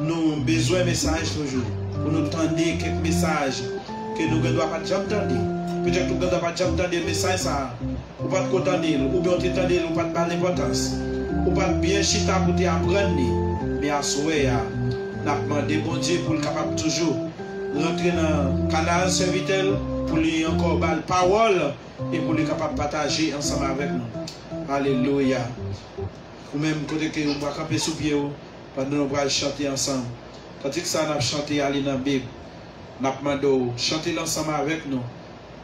nous avons besoin de messages toujours. Pour nous tendre quelques messages que nous ne devons pas jamais entendre. Peut-être que nous ne devons pas jamais entendre des messages, ou pas de contenter, ou bien entendre, ou pas de pas d'importance, ou pas de bien chita pour t'apprendre. Mais à souhait, nous avons demandé bon Dieu pour le capable toujours rentrer dans le canal serviteur, pour lui encore la parole et pour lui capable partager ensemble avec nous. Alléluia. Ou même côté que vous pouvez camper sous pied, pendant nous allons chanter ensemble. Quand ça nous chanté aller dans la Bible, nous demandons chanter ensemble avec nous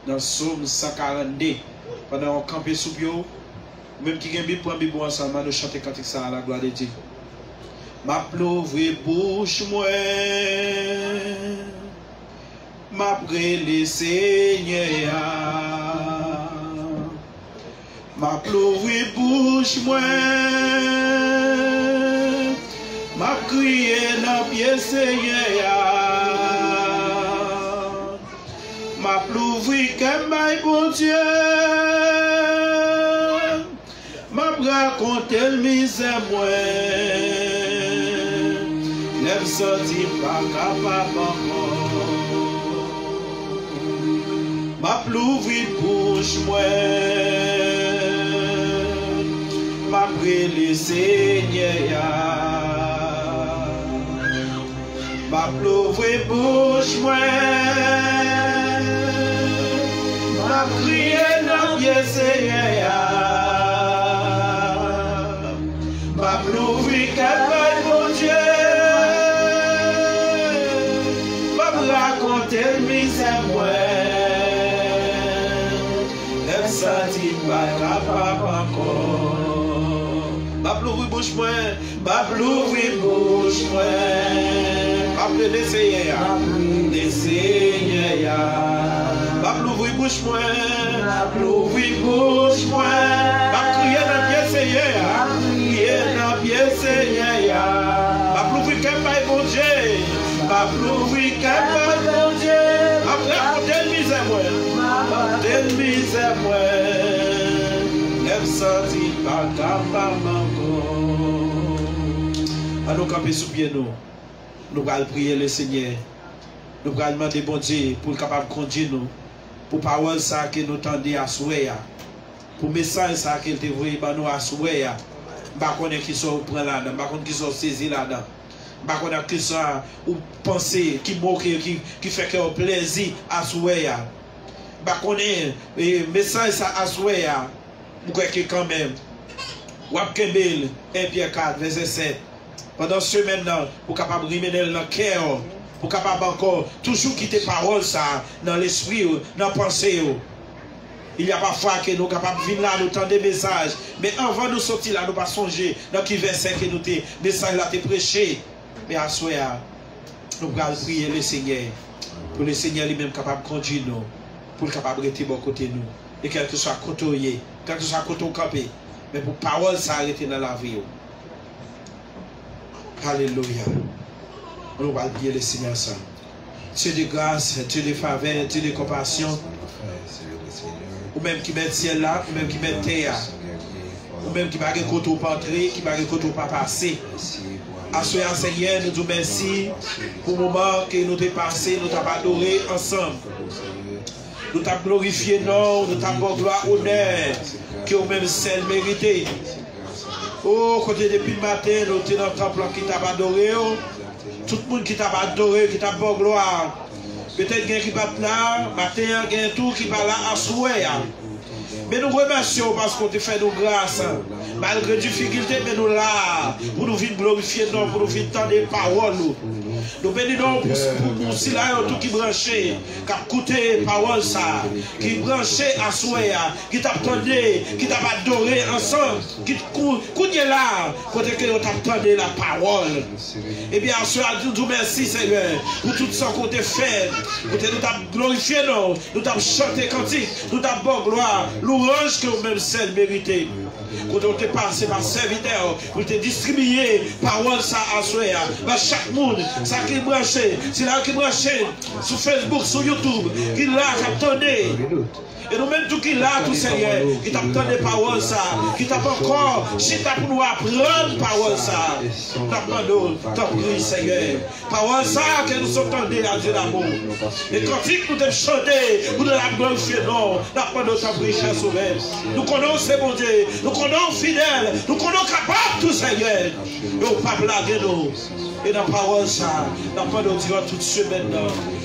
dans Psaume 142. Pendant nous camper sous pied, même qui a une Bible, prend Bible ensemble, nous chanter quand ça à la gloire de Dieu. Ma plouvre bouche moi, ma prélé Seigneur. Ma plouvre bouche moi, ma crié dans pied Seigneur. Ma plouvre qu'aime bon Dieu, raconter le misère moi. Ne me sentis pas capable encore. Ma plouvri bouche moi. Ma prière le Seigneur. Ma plouvri bouche moi. Ma prière dans pied Seigneur. Ma plouvri qu'elle mon Dieu. Raconter le misère moi. Ne sentis pas capable encore. Ma plouvri bouche moi. Ma plouvri bouche moi. Ma plouvri le Seigneur. Le Seigneur. Ma plouvri bouche moi. Ma plouvri bouche moi. Ma prière dans pied Seigneur. Prière dans pied Seigneur. Ma plouvri qu'elle paye mon Dieu. Ma plouvri qu'elle paye mon Dieu. Raconter le misère moi. Raconter le misère moi. Ne me sentis pas capable encore. Allons camper sous pied nous. Nous allons prier le Seigneur. Nous allons demander bon Dieu pour capable conduire nous. Pour parole ça que nous tendons à souhaiter. Pour message ça qu'il te voit nous à souhaiter. Pas qu'on est qui sont prend là-dedans, pas qu'on qui sont saisis là-dedans. Pas qu'on a qui sont ou penser qui moque qui fait que plaisir à souhaiter. Pas qu'on est message ça à souhaiter. Vous croyez que quand même Wap Kembel 1 Pierre 4 verset 7. Pendant ce semaine là, pour capable rimer dans le cœur, pour capable encore toujours quitter parole ça dans l'esprit, dans la pensée. Il y a parfois que nous sommes capables de venir là, nous entendre des messages. Mais avant de nous sortir là, nous ne pas songer dans qui verset que nous te message là te prêché. Mais à ce moment, nous allons prier le Seigneur. Pour le Seigneur lui-même capable de conduire nous. Pour le capable de rester bon côté nous. Et quel que soit côté, quel que soit côté campé. Mais pour parole ça arrêter dans la vie. Alléluia. Nous allons prier le Seigneur ça. Dieu de grâce, Dieu de faveur, Dieu de compassion. Ou même qui met le ciel là, ou même qui met terre. Ou même qui va de côté pas entrer, qui va de côté pas passer. À ce Seigneur, nous disons merci pour le moment que nous avons passé, nous avons adoré ensemble. Nous avons glorifié, nous avons gloire, honneur, que nous-mêmes seul mérité. Oh, côté depuis le matin, nous sommes dans le temple qui t'a adoré. Tout le monde qui t'a adoré, qui t'a bon gloire. Peut-être qu'il y a qui va là, matin, il y a tout qui va là à souhait. Mais nous remercions parce qu'on te fait nos grâces. Malgré les difficultés, mais nous là, pour nous venir glorifier, pour nous venir tendre des paroles. Nous bénissons pour si là, tout qui branché, qui a écouté parole ça, qui branché à souhait, qui t'a entendu, qui t'a adoré ensemble, qui est là, côté que nous t'entendez la parole. Et bien, à ce nous merci Seigneur, pour tout ce qu'on t'a fait, pour nous t'a glorifié, nous t'a chanté cantique, nous t'a bon gloire, louange que nous-mêmes seuls mérité. Quand on te passe par serviteur, pour te distribuer parole ça à souhait, chaque monde, ça qui est branché, c'est là qui est branché, sur Facebook, sur YouTube, qui là, qui attendait. Et nous-mêmes, tout qui là, tout Seigneur, qui t'a entendu parole ça, qui t'a encore, si t'as pour nous apprendre parole ça, t'as demandé, t'as pris Seigneur. Parole ça, que nous sommes entendus à Dieu d'amour. Et quand nous t'avons chanté, nous t'avons glorifié, non, t'as demandé, t'as pris cher sauveur. Nous connaissons, mon Dieu, nous connaissons fidèles, nous connaissons capables, tout Seigneur. Et on ne pas blaguer nous. Et dans la parole ça, nous demandons durant toute semaine,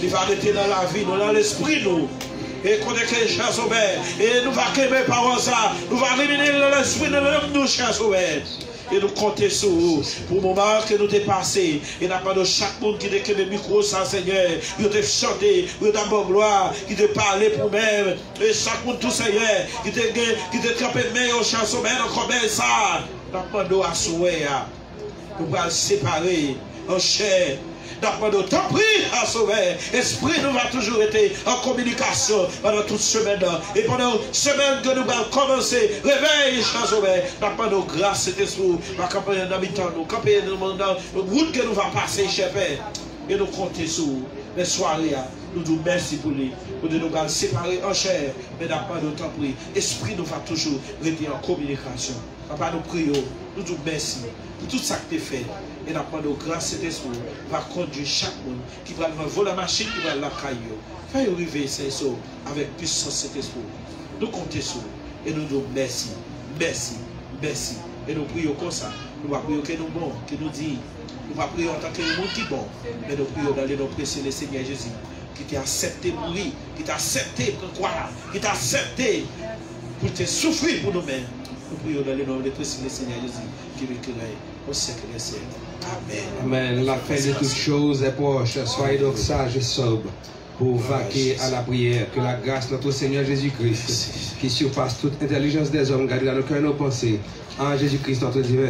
il va arrêter dans la vie, dans l'esprit, nous. Et qu'on est que cher sauveur. Et nous va quémer par ça. Nous va éliminer l'esprit de nous, cher sauveur. Et nous comptons sur vous pour le moment que nous t'ai passé. Et n'a pas de chaque monde qui est le micro, ça, Seigneur. Il t'a chanté, il t'a bon gloire, qui t'a parlé pour même. Et chaque monde, tout Seigneur, qui t'a trempé de main au cher sauveur, comme ça. N'a pas de à souhait. Nous allons séparer en chair. D'après nous, tant pris à sauver. Esprit nous va toujours être en communication pendant toute semaine. Et pendant semaine que nous allons commencer, réveil, cher sauveur. D'après nous, grâce cet esprit, va camper dans l'habitant, nous camper dans la route que nous va passer, cher Père. Et nous compter sur les soirées. Nous disons merci pour lui. Pour nous allons séparer en chair. Mais d'après nous, tant pris. Esprit nous va toujours être en communication. Papa, nous prions, nous disons merci pour tout ça que tu as fait. Et nous demandons grâce cet esprit va conduire chaque monde qui va voler la machine, qui va la caillou. Fais arriver Saint-Saul avec puissance cet esprit. Nous comptons sur et nous disons merci, merci, merci. Et nous prions comme ça. Nous ne prions que nous bons, que nous disons. Nous ne prions en tant que monde qui bon. Mais nous prions dans les noms précieux du Seigneur Jésus. Qui t'a accepté pour mourir, qui t'a accepté pour croire, qui t'a accepté pour te souffrir pour nous-mêmes. Nous prions dans le nom de précieux du Seigneur Jésus qui vécurait au siècle des siècles. Amen. Amen. La fin de toutes choses est proche. Soyez donc sages et sobres pour vaquer à la prière. Que la grâce de notre Seigneur Jésus-Christ, qui surpasse toute intelligence des hommes, gardera nos cœurs et nos pensées. En Jésus-Christ, notre divin